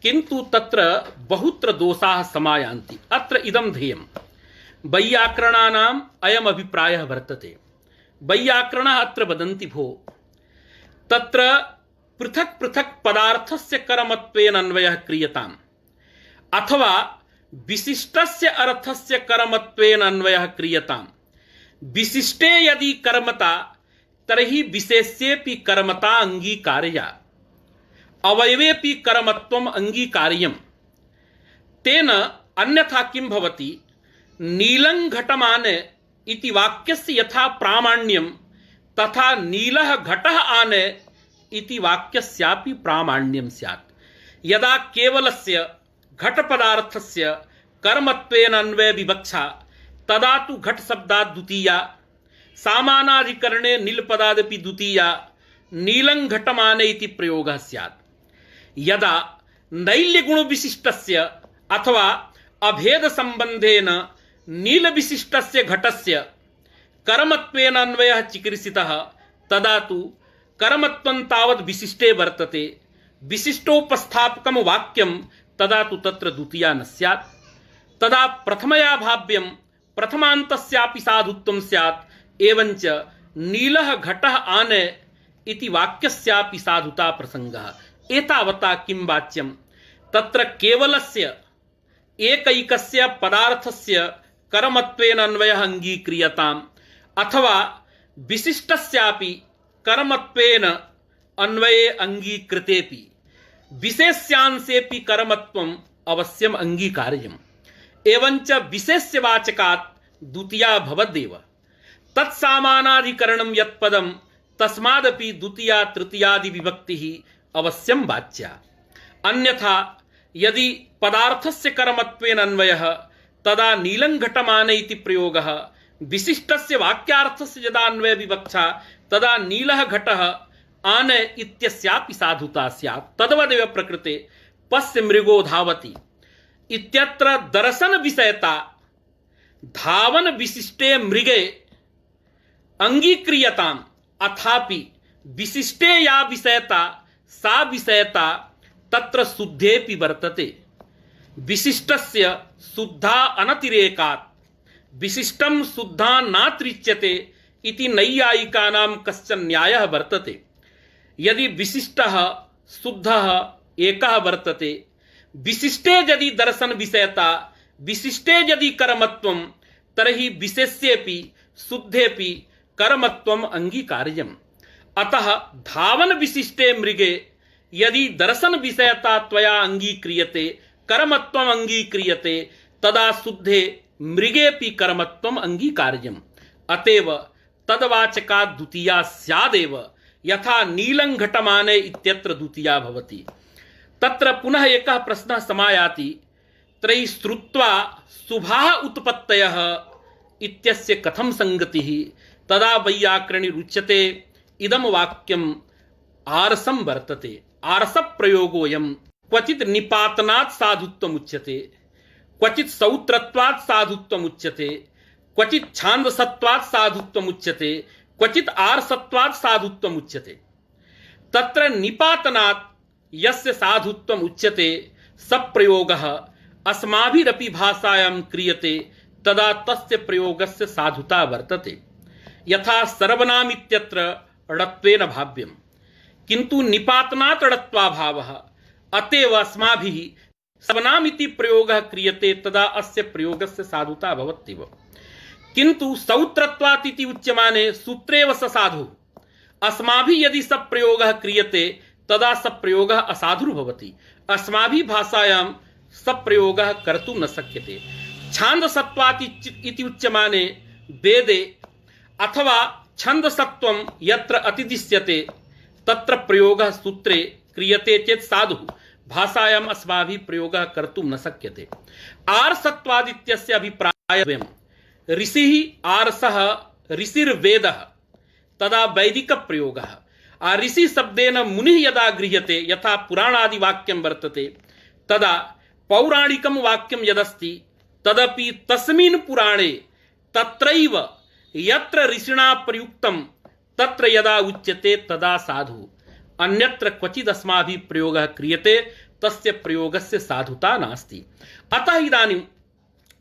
किन्तु तत्र बहुत्र दोषाः समायान्ति। अत्र इदं ध्येयं वैयाकरणानाम् अयम् अभिप्रायः वर्तते। वैयाकरणाः अत्र वदन्ति भो तत्र पृथक् पृथक् पदार्थस्य कर्मत्वेन अन्वयः क्रियताम् अथवा विशिष्टस्य अर्थस्य कर्मत्वेन अन्वयः क्रियताम्। विशिष्टे यदि कर्मता तर्हि विशेष्येऽपि कर्मता अंगीकार्या अवयवेऽपि कर्मत्वम् अंगीकार्यम्। तेन अन्यथा किं भवति? नीलं घटमाने इति वाक्यस्य यथा प्रामाण्यं तथा नीलः घटः आने इति वाक्यस्यापि प्रामाण्यं स्यात्। यदा केवलस्य घटपदार्थस्य कर्मत्वेन अन्वय विवक्षा तदा तु घट शब्दात् द्वितीया, सामानाधिकरणे नीलपदादपि द्वितीया, नीलं घटमाने इति प्रयोगः स्यात्। यदा नैल्यगुणविशिष्टस्य अथवा अभेद संबंधेन नीलविशिष्टस्य घटस्य कर्मत्वेन अन्वयः चिकीर्षितः तदा तु कर्मत्वं तावद् विशिष्टे वर्तते। विशिष्टोपस्थापकं वाक्यं तदा तु तत्र द्वितीया न स्यात्। तदा प्रथमया भाव्यं प्रथमान्तस्यापि साधुत्वं स्यात्। एवञ्च नीलः घटः आने इति वाक्यस्यापि साधुता प्रसंगः। एतावता किं वाच्यं? तत्र केवलस्य एकैकस्य पदार्थस्य कर्मत्वेन अन्वयः अंगीक्रियताम् अथवा विशिष्टस्यापि कर्मत्वेन अन्वये अंगीकृतेपि विशेष्यांशेऽपि कर्मत्वम् अवश्यम् अंगीकार्यम्। एवञ्च विशेष्यवाचकात् द्वितीया भवद्देव। तत्सामानाधिकरणं यत्पदं तस्मादपि द्वितीया तृतीयादि विभक्तिः अवश्यं वाच्या। अन्यथा यदि पदार्थस्य कर्मत्वेन अन्वयः तदा नीलं घटमाने इति प्रयोगः, विशिष्टस्य वाक्यार्थस्य यदा अन्वय विवक्षा तदा नीलः घटः आने इत्यस्यापि साधुता स्यात्। तद्वदेव प्रकृते पश्य मृगो धावति इत्यत्र दर्शन विषयता धावन विशिष्टे मृगे अंगीक्रियताम् अथापि विशिष्टे या विषयता सा विषयता तत्र शुद्धेपि वर्तते। विशिष्टस्य शुद्धा अनतिरेकात् विशिष्टं शुद्धा नात्रिच्यते इति नैयायिकानां कश्चन न्यायः वर्तते। यदि विशिष्टः शुद्धः एकः वर्तते, विशिष्टे यदि दर्शन विषयता विशिष्टे यदि कर्मत्वं तर्हि विशेष्येऽपि शुद्धेऽपि कर्मत्वम् अंगीकार्यम्। अतः धावन विशिष्टे मृगे यदि दर्शन विषयता त्वया अंगीक्रियते कर्मत्वम् अंगीक्रियते तदा शुद्धे मृगेऽपि कर्मत्वम् अंगीकार्यम्। अतएव तद्वाचका द्वितीया स्यादेव। यथा नीलं घटमाने इत्यत्र द्वितीया भवति। तत्र पुनः एकः प्रश्नः समायाति, त्रयी श्रुत्वा शुभाः उत्पत्तयः इत्यस्य कथं संगतिः? तदा वैयाकरणिरुच्यते इदं वाक्यम् आरसं वर्तते। आरसप्रयोगोऽयं क्वचित् निपातनात् साधुत्वमुच्यते, क्वचित् सौत्रत्वात् साधुत्वमुच्यते, क्वचित् छान्दसत्वात् साधुत्वमुच्यते, क्वचित् आरसत्वात् साधुत्वमुच्यते। तत्र निपातनात् यस्य साधुत्वम् उच्यते सप्रयोगः अस्माभिरपि भाषायां क्रियते, तदा तस्य प्रयोगस्य साधुता वर्तते। यथा सर्वनाम इत्यत्र णत्वेन भाव्यम्, किन्तु निपातनात् णत्वाभावः, अतएव अस्माभिः सर्वनाम इति प्रयोगः क्रियते, तदा अस्य प्रयोगस्य साधुता भवत्येव। किन्तु सौत्रत्वात् इति उच्यमाने सूत्रेव स साधु, अस्माभिः यदि स प्रयोगः क्रियते तदा स प्रयोगः असाधुर्भवति। अस्माभिः भाषायां स प्रयोगः कर्तुं न शक्यते। छान्दसत्वात् इति उच्यमाने वेदे अथवा छन्दसत्वं यत्र अतिदिश्यते तत्र प्रयोगः सूत्रे क्रियते चेत् साधु, भाषायाम् अस्माभिः प्रयोगः कर्तुं न शक्यते। आर्सत्वादित्यस्य अभिप्रायः ऋषिः आर्सः ऋषिर्वेदः, तदा वैदिकप्रयोगः। ऋषि शब्देन मुनिः यदा गृह्यते, यथा पुराणादिवाक्यं वर्तते, तदा पौराणिकं वाक्यं यदस्ति तदपि तस्मिन् पुराणे तत्रैव यत्र ऋषिणा प्रयुक्तं तत्र यदा उच्यते तदा साधु। अन्यत्र क्वचित् अस्माभिः प्रयोगः क्रियते, तस्य प्रयोगस्य साधुता नास्ति। अतः इदानीं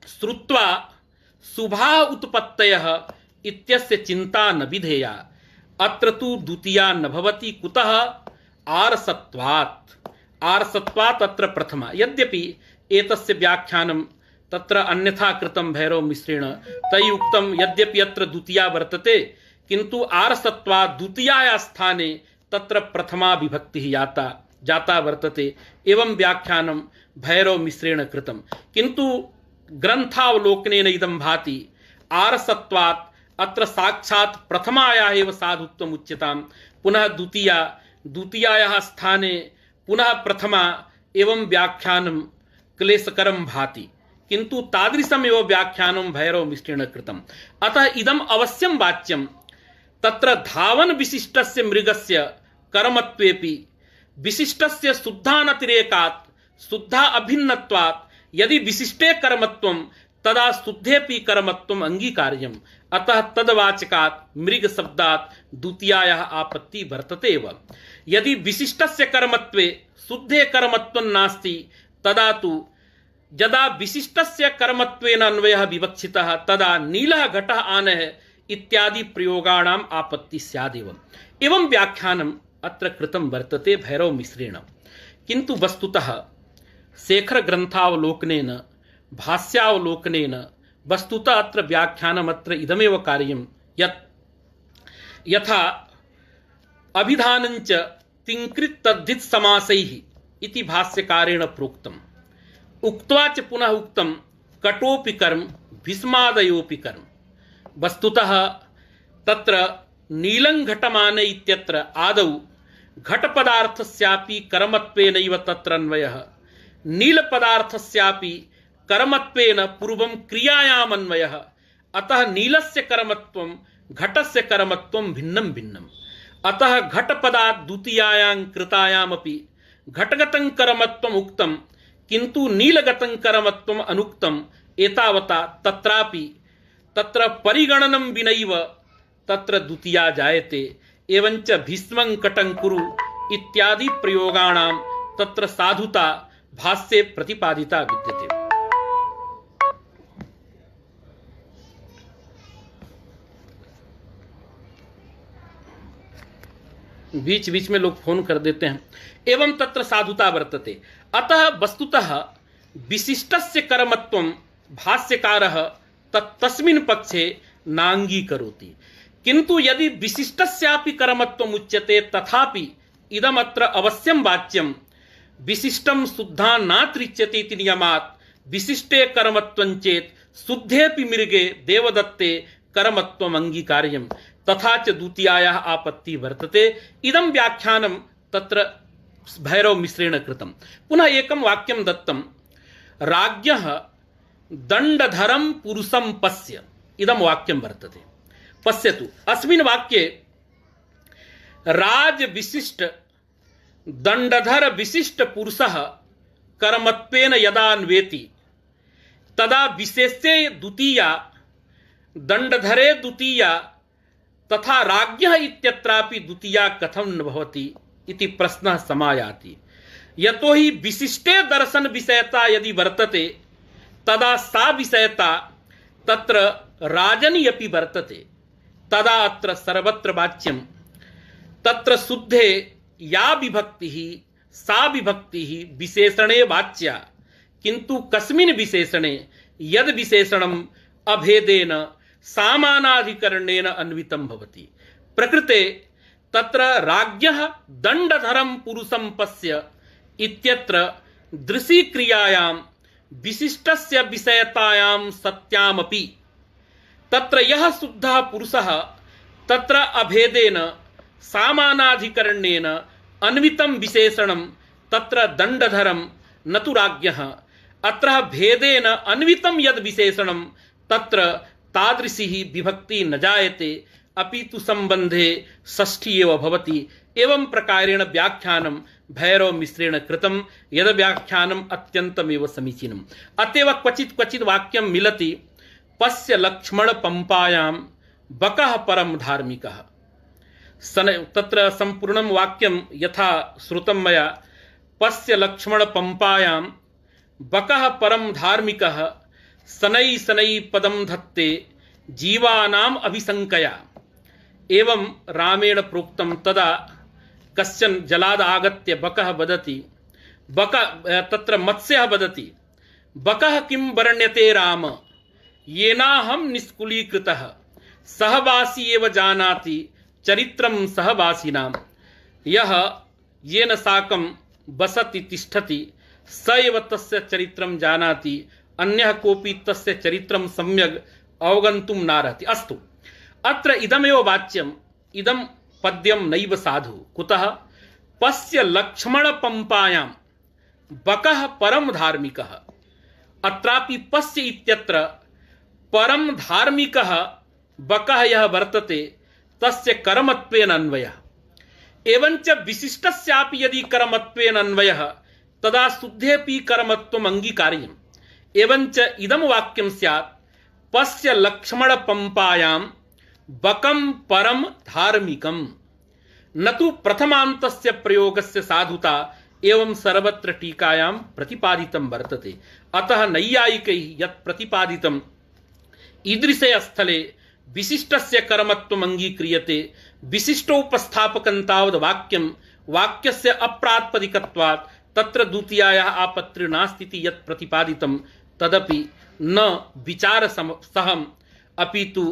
श्रुत्वा शुभाः उत्पत्तयः इत्यस्य चिन्ता न विधेया। अत्र तु द्वितीया न भवति। कुतः? आर्सत्वात्। आर्सत्वात् अत्र प्रथमा। यद्यपि एतस्य व्याख्यानं तत्र अन्यथा कृतं भैरवमिश्रेण, तैः उक्तं यद्यपि अत्र द्वितीया वर्तते किन्तु आर्सत्वात् द्वितीयाया स्थाने तत्र प्रथमा विभक्तिः जाता वर्तते। एवं व्याख्यानं भैरवमिश्रेण कृतं, किन्तु ग्रन्थावलोकनेन इदं भाति आर्सत्वात् अत्र साक्षात् प्रथमायाः एव साधुत्वम् उच्यतां, पुनः द्वितीयायाः स्थाने पुनः प्रथमा, एवं व्याख्यानं क्लेशकरं भाति। किन्तु तादृशमेव व्याख्यानं भैरवमिश्रेण कृतम्। अतः इदम् अवश्यं वाच्यं, तत्र धावन विशिष्टस्य मृगस्य कर्मत्वेपि विशिष्टस्य शुद्धानतिरेकात् शुद्धा अभिन्नत्वात् यदि विशिष्टे कर्मत्वं तदा शुद्धेपि कर्मत्वम् अंगीकार्यम्। अतः तद्वाचकात् मृग शब्दात् द्वितीयायाः आपत्ति वर्तते एव। यदि विशिष्टस्य कर्मत्वे शुद्धे कर्मत्वं नास्ति तदा तु यदा विशिष्टस्य कर्मत्वेन अन्वयः विवक्षितः तदा नीलः घटः आनयः इत्यादि प्रयोगाणाम् आपत्ति स्यादेव। एवं व्याख्यानम् अत्र कृतं वर्तते भैरवमिश्रेण। किन्तु वस्तुतः शेखरग्रन्थावलोकनेन भाष्यावलोकनेन वस्तुतः अत्र व्याख्यानमत्र इदमेव कार्यं यत् यथा अभिधानञ्च तिङ्कृत् तद्धित् समासैः इति भाष्यकारेण प्रोक्तम्, उक्त्वा च पुनः उक्तं कटोपि कर्म भीष्मादयोपि कर्म। वस्तुतः तत्र नीलं घटमाने इत्यत्र आदौ घटपदार्थस्यापि कर्मत्वेनैव तत्र अन्वयः, नीलपदार्थस्यापि कर्मत्वेन पूर्वं क्रियायाम् अन्वयः। अतः नीलस्य कर्मत्वं घटस्य कर्मत्वं भिन्नं भिन्नम्। अतः घटपदात् द्वितीयायां कृतायामपि घटगतं कर्मत्वम् उक्तं, किन्तु नीलगतं कर्मत्वम् अनुक्तम्। एतावता तत्रापि तत्र परिगणनं विनैव तत्र द्वितीया जायते। एवञ्च भीष्मं कटं कुरु इत्यादि प्रयोगाणां तत्र साधुता भाष्ये प्रतिपादिता विद्यते। बीच बीच में लोग फोन कर देते हैं। एवं तत्र साधुता वर्तते। अतः वस्तुतः विशिष्टस्य कर्मत्वं भाष्यकारः तस्मिन् पक्षे नाङ्गीकरोति। किन्तु यदि विशिष्टस्यापि कर्मत्वम् उच्यते तथापि इदमत्र अवश्यं वाच्यं, विशिष्टं शुद्धा नात्रिच्यते इति नियमात् विशिष्टे कर्मत्वं चेत् शुद्धेपि मृगे देवदत्ते कर्मत्वम् अंगीकार्यम्। तथा च द्वितीयायाः आपत्ति वर्तते। इदं व्याख्यानं तत्र भैरवमिश्रेण कृतं। पुनः एकं वाक्यं दत्तं, राज्ञः दण्डधरं पुरुषं पश्य, इदं वाक्यं वर्तते। पश्यतु, अस्मिन् वाक्ये राज विशिष्ट दण्डधर विशिष्ट पुरुषः कर्मत्वेन यदा अन्वेति तदा विशेषे द्वितीया दण्डधरे द्वितीया तथा राज्ञः इत्यत्रापि द्वितीया कथं न भवति इति प्रश्नः समायाति। यतो हि विशिष्टे दर्शन विषयता यदि वर्तते तदा सा विषयता तत्र राजनि अपि वर्तते। तदा अत्र सर्वत्र वाच्यं तत्र शुद्धे या विभक्तिः सा विभक्तिः विशेषणे वाच्या, किंतु कस्मिन् विशेषणे यद विशेषणम् अभेदेन सामानाधिकरणेन अन्वितं भवति। प्रकृते तत्र राज्ञः दण्डधरं पुरुषं पश्य इत्यत्र दृशि क्रियायां विशिष्टस्य विषयतायां सत्यामपि तत्र यः शुद्धः पुरुषः तत्र अभेदेन सामानाधिकरणेन अन्वितं विशेषणं तत्र दण्डधरं न तु राज्ञः। अत्र भेदेन अन्वितं यद् विशेषणं तत्र तादृशी विभक्ति न जायते, अपि तु संबंधे षष्ठी एव भवति। एवं प्रकारेण व्याख्यानं भैरवमिश्रेण कृतं, यद् व्याख्यानम् अत्यन्तमेव समीचीनम्। अतएव क्वचित् क्वचित् वाक्यं मिलति, पश्य लक्ष्मण पंपायां बकः परम धार्मिकः। तत्र संपूर्णं वाक्यं यथा श्रुतं मया, पश्य लक्ष्मण पंपायां बकः परम धार्मिकः शनै शनै पदं धत्ते जीवानाम् अभिशंकया। एवं रामेण प्रोक्तं। तदा कश्चन जलाद आगत्य बकः वदति, तत्र मत्स्यः वदति, बकः किं वर्ण्यते राम, येनाहं निष्कुलीकृतः, सहवासी एव जानाति चरित्रं सहवासिनां, यः येन साकं वसति तिष्ठति स एव तस्य चरित्रं जानाति, अन्यः कोऽपि तस्य चरित्रं सम्यग् अवगन्तुं नार्हति। अस्तु, अत्र इदमेव वाच्यम्, इदं पद्यं नैव साधु। कुतः? पश्य लक्ष्मण पंपायां बकः परम धार्मिकः। अत्रापि पश्य इत्यत्र परम धार्मिकः बकः यः वर्तते तस्य कर्मत्वेन अन्वयः। एवञ्च विशिष्टस्यापि यदि कर्मत्वेन अन्वयः तदा शुद्धेपि कर्मत्वम् अंगीकार्यम्। एवञ्च इदं वाक्यं स्यात्, पश्य लक्ष्मण पंपायां बकं परम धार्मिकम्, न तु प्रथमान्तस्य प्रयोगस्य साधुता एवं सर्वत्र टीकायां प्रतिपादितं वर्तते। अतः नैयायिकैः यत् प्रतिपादितं ईदृशे स्थले विशिष्टस्य कर्मत्वम् अंगीक्रियते, विशिष्टोपस्थापकं तावद् वाक्यं वाक्यस्य अप्रातिपदिकत्वात् तत्र द्वितीयायाः आपत्तिर्नास्ति इति यत् प्रतिपादितं तदपि न विचारसहम्, अपि तु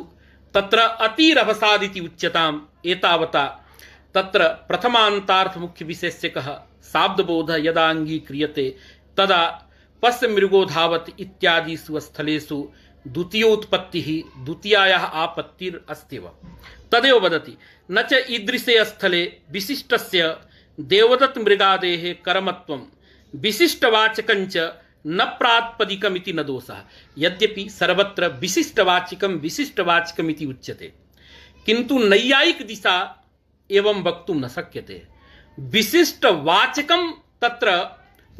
तत्र अतिरभसादिति उच्यताम्। एतावता तत्र प्रथमान्तार्थ मुख्य विशेष्यकः शाब्दबोधः यदा अंगीक्रियते तदा पश्य मृगो धावत् इत्यादिषु स्थलेषु द्वितीयोत्पत्तिः द्वितीयायाः आपत्तिरस्त्येव। तदेव वदति, न च ईदृशे स्थले विशिष्टस्य देवदत्त मृगादेः कर्मत्वं विशिष्टवाचकञ्च न प्रातिपदिकमिति न दोषः। यद्यपि सर्वत्र विशिष्टवाचकं विशिष्टवाचकमिति उच्यते, किन्तु नैयायिक दिशा एवं वक्तुं न शक्यते। विशिष्टवाचकं तत्र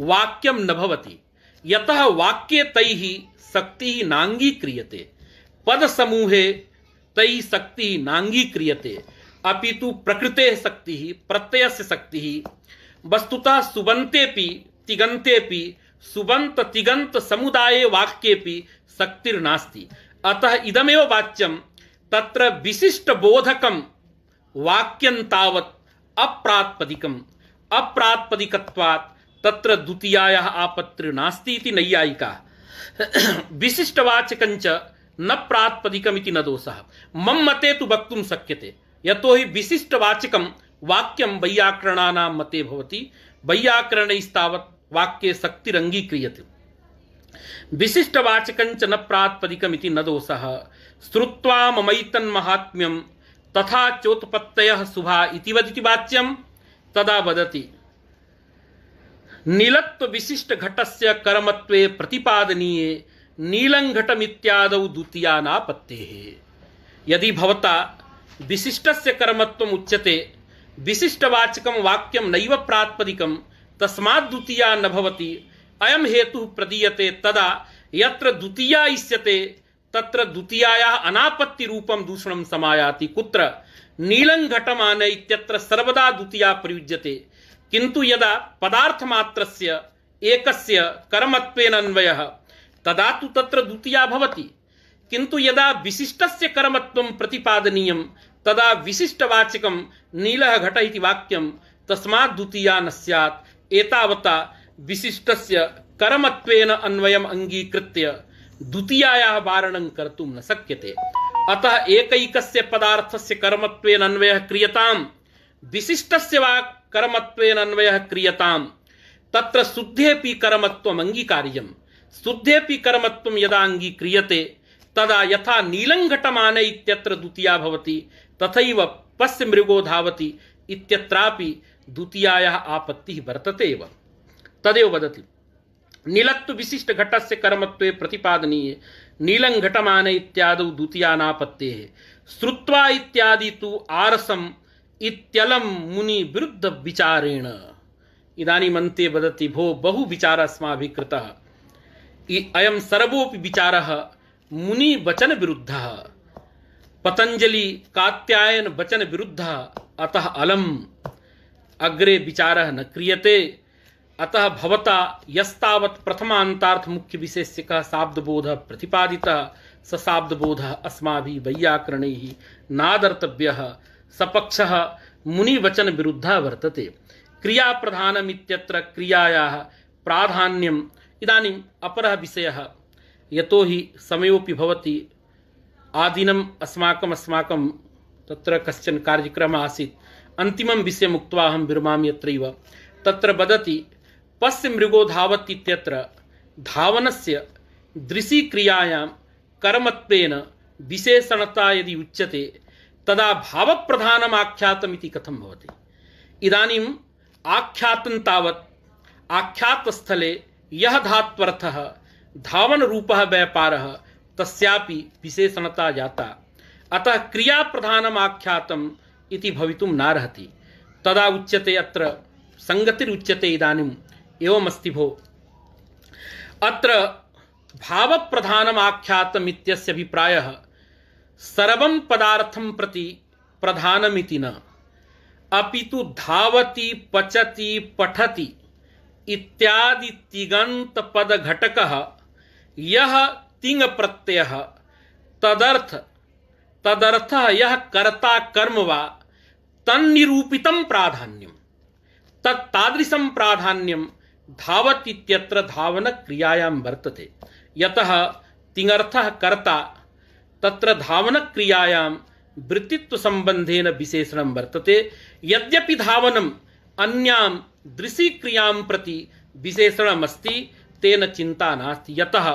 वाक्यं न भवति, यतः वाक्ये तैः शक्तिः नाङ्गीक्रियते, पदसमूहे तैः शक्तिः नाङ्गीक्रियते, अपि तु प्रकृतेः शक्तिः प्रत्ययस्य शक्तिः वस्तुतः सुबन्तेऽपि तिगन्तेऽपि सुबन्त तिगन्त समुदाये वाक्येऽपि शक्तिर्नास्ति। अतः इदमेव वाच्यं तत्र विशिष्टबोधकं वाक्यं तावत् अप्रातिपदिकम्, अप्रातिपदिकत्वात् तत्र द्वितीयायाः आपत्तिर्नास्ति इति नैयायिकाः। विशिष्टवाचकञ्च न प्रातिपदिकमिति न दोषः। मम मते तु वक्तुं शक्यते, यतो हि विशिष्टवाचकं वाक्यं वैयाकरणानां मते भवति, वैयाकरणैस्तावत् वाक्ये शक्तिरङ्गीक्रियते। विशिष्टवाचकञ्च न प्रातिपदिकमिति न दोषः। श्रुत्वा ममैतन्माहात्म्यं तथा चोत्पत्तयः शुभा इति वदिति वाच्यं तदा वदति नीलत्व विशिष्ट घटस्य कर्मत्वे प्रतिपादनीये नीलंघटमित्यादौ द्वितीयानापत्तेः। यदि भवता विशिष्टस्य कर्मत्वम् उच्यते विशिष्टवाचकं वाक्यं नैव प्रातिपदिकं तस्मात् द्वितीया न भवति अयं हेतुः प्रदीयते तदा यत्र द्वितीया इष्यते तत्र द्वितीयायाः अनापत्ति रूपं दूषणं समायाति। कुत्र नीलंघटमाने इत्यत्र सर्वदा द्वितीया प्रयुज्यते, किन्तु यदा पदार्थमात्रस्य एकस्य कर्मत्वेन अन्वयः तदा तु तत्र द्वितीया भवति, किन्तु यदा विशिष्टस्य कर्मत्वं प्रतिपादनीयं तदा विशिष्टवाचकं नीलः घटः इति वाक्यं तस्मात् द्वितीया न स्यात्। एतावता विशिष्टस्य कर्मत्वेन अन्वयम् अंगीकृत्य द्वितीयायाः वारणं कर्तुं न शक्यते। अतः एकैकस्य पदार्थस्य कर्मत्वेन अन्वयः क्रियतां विशिष्टस्य वा कर्मत्वेन अन्वयः क्रियतां तत्र शुद्धेपि कर्मत्वम् अंगीकार्यम्। शुद्धेपि कर्मत्वं यदा अंगीक्रियते तदा यथा नीलंघटमाने इत्यत्र द्वितीया भवति तथैव पश्य मृगो धावति इत्यत्रापि द्वितीयायाः आपत्तिः वर्तते एव। तदेव वदति नीलत्व विशिष्ट घटस्य कर्मत्वे प्रतिपादनीये नीलंघटमाने इत्यादौ द्वितीयानापत्तेः। श्रुत्वा इत्यादि तु आरसम् इत्यलं मुनि विरुद्ध विचारेण। इदानीम् अन्ते वदति भो बहु विचारः अस्माभिः कृतः, अयं सर्वोऽपि विचारः मुनि वचन विरुद्धः, पतंजलि कात्यायन वचन विरुद्धः, अतः अलम् अग्रे विचारः न क्रियते। अतः भवता यस्तावत् प्रथमान्तार्थ मुख्य विशेष्यकः शाब्दबोधः प्रतिपादितः स शाब्दबोधः अस्माभिः वैयाकरणैः नादर्तव्यः। सपक्षः मुनिवचन विरुद्धः वर्तते। क्रिया प्रधानम् इत्यत्र क्रियायाः प्राधान्यम्। इदानीम् अपरः विषयः, यतोहि समयोपि भवति, आदिनम् अस्माकं तत्र कश्चन कार्यक्रमः आसीत्, अन्तिमं विषयम् उक्त्वा अहं विरमामि अत्रैव। तत्र वदति पश्य मृगो धावति इत्यत्र धावनस्य दृशि क्रियायां कर्मत्वेन विशेषणता यदि उच्यते तदा भावप्रधानम् आख्यातम् इति कथं भवति। इदानीम् आख्यातं तावत् आख्यातस्थले यः धात्वर्थः धावनरूपः व्यापारः तस्यापि विशेषणता जाता। अतः क्रियाप्रधानम् आख्यातम् इति भवितुं नार्हति। तदा उच्यते अत्र संगतिरुच्यते। इदानीम् एवमस्ति भो, अत्र भावप्रधानम् आख्यातम् इत्यस्य अभिप्रायः सर्वं पदार्थं प्रति प्रधानमिति न, अपितु धावति पचति पठति इत्यादि तिङन्त पद घटकः यः तिङ प्रत्ययः तदर्थः यः कर्ता कर्म वा तन्निरूपितं प्राधान्यं तत्तादृशं प्राधान्यं धावति इत्यत्र धावन क्रियायां वर्तते। यतः तिङर्थः कर्ता तत्र धावन क्रियायां वृत्तित्व संबंधेन विशेषणं वर्तते। यद्यपि धावनम् अन्यां दृशि क्रियां प्रति विशेषणमस्ति तेन चिंता नास्ति। यतः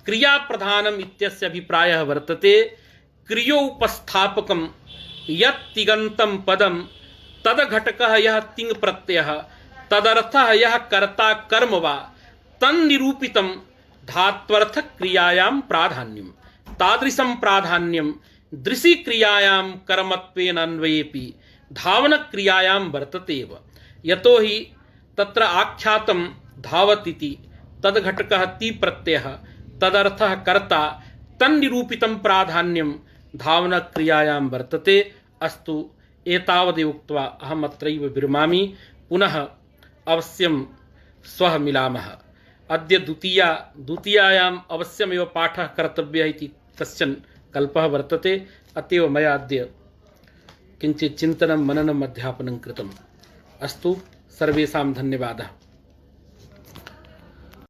क्रिया प्रधानम् इत्यस्य अभिप्रायः वर्तते क्रियोपस्थापकं यत् तिङन्तं पदं तद घटकः यः तिङ प्रत्ययः तदर्थः यः कर्ता कर्म वा तन्निरूपितं धात्वर्थ क्रियायां प्राधान्यं तादृशं प्राधान्यं दृशि क्रियायां कर्मत्वेन अन्वयेपि धावन क्रियायां वर्तते एव। यतोहि तत्र आख्यातं धावतीति तद्घटकः ति प्रत्ययः तदर्थः कर्ता तन्निरूपितं प्राधान्यं धावन क्रियायां वर्तते। अस्तु, एतावदेव उक्त्वा अहम् अत्रैव विरमामि। पुनः अवश्यं श्वः मिलामः। अद्य द्वितीयायाम् अवश्यमेव पाठः कर्तव्यः इति कश्चन कल्पः वर्तते। अतएव मया अद्य किञ्चित् चिन्तनं मननम् अध्यापनं कृतम्। अस्तु, सर्वेषां धन्यवादः।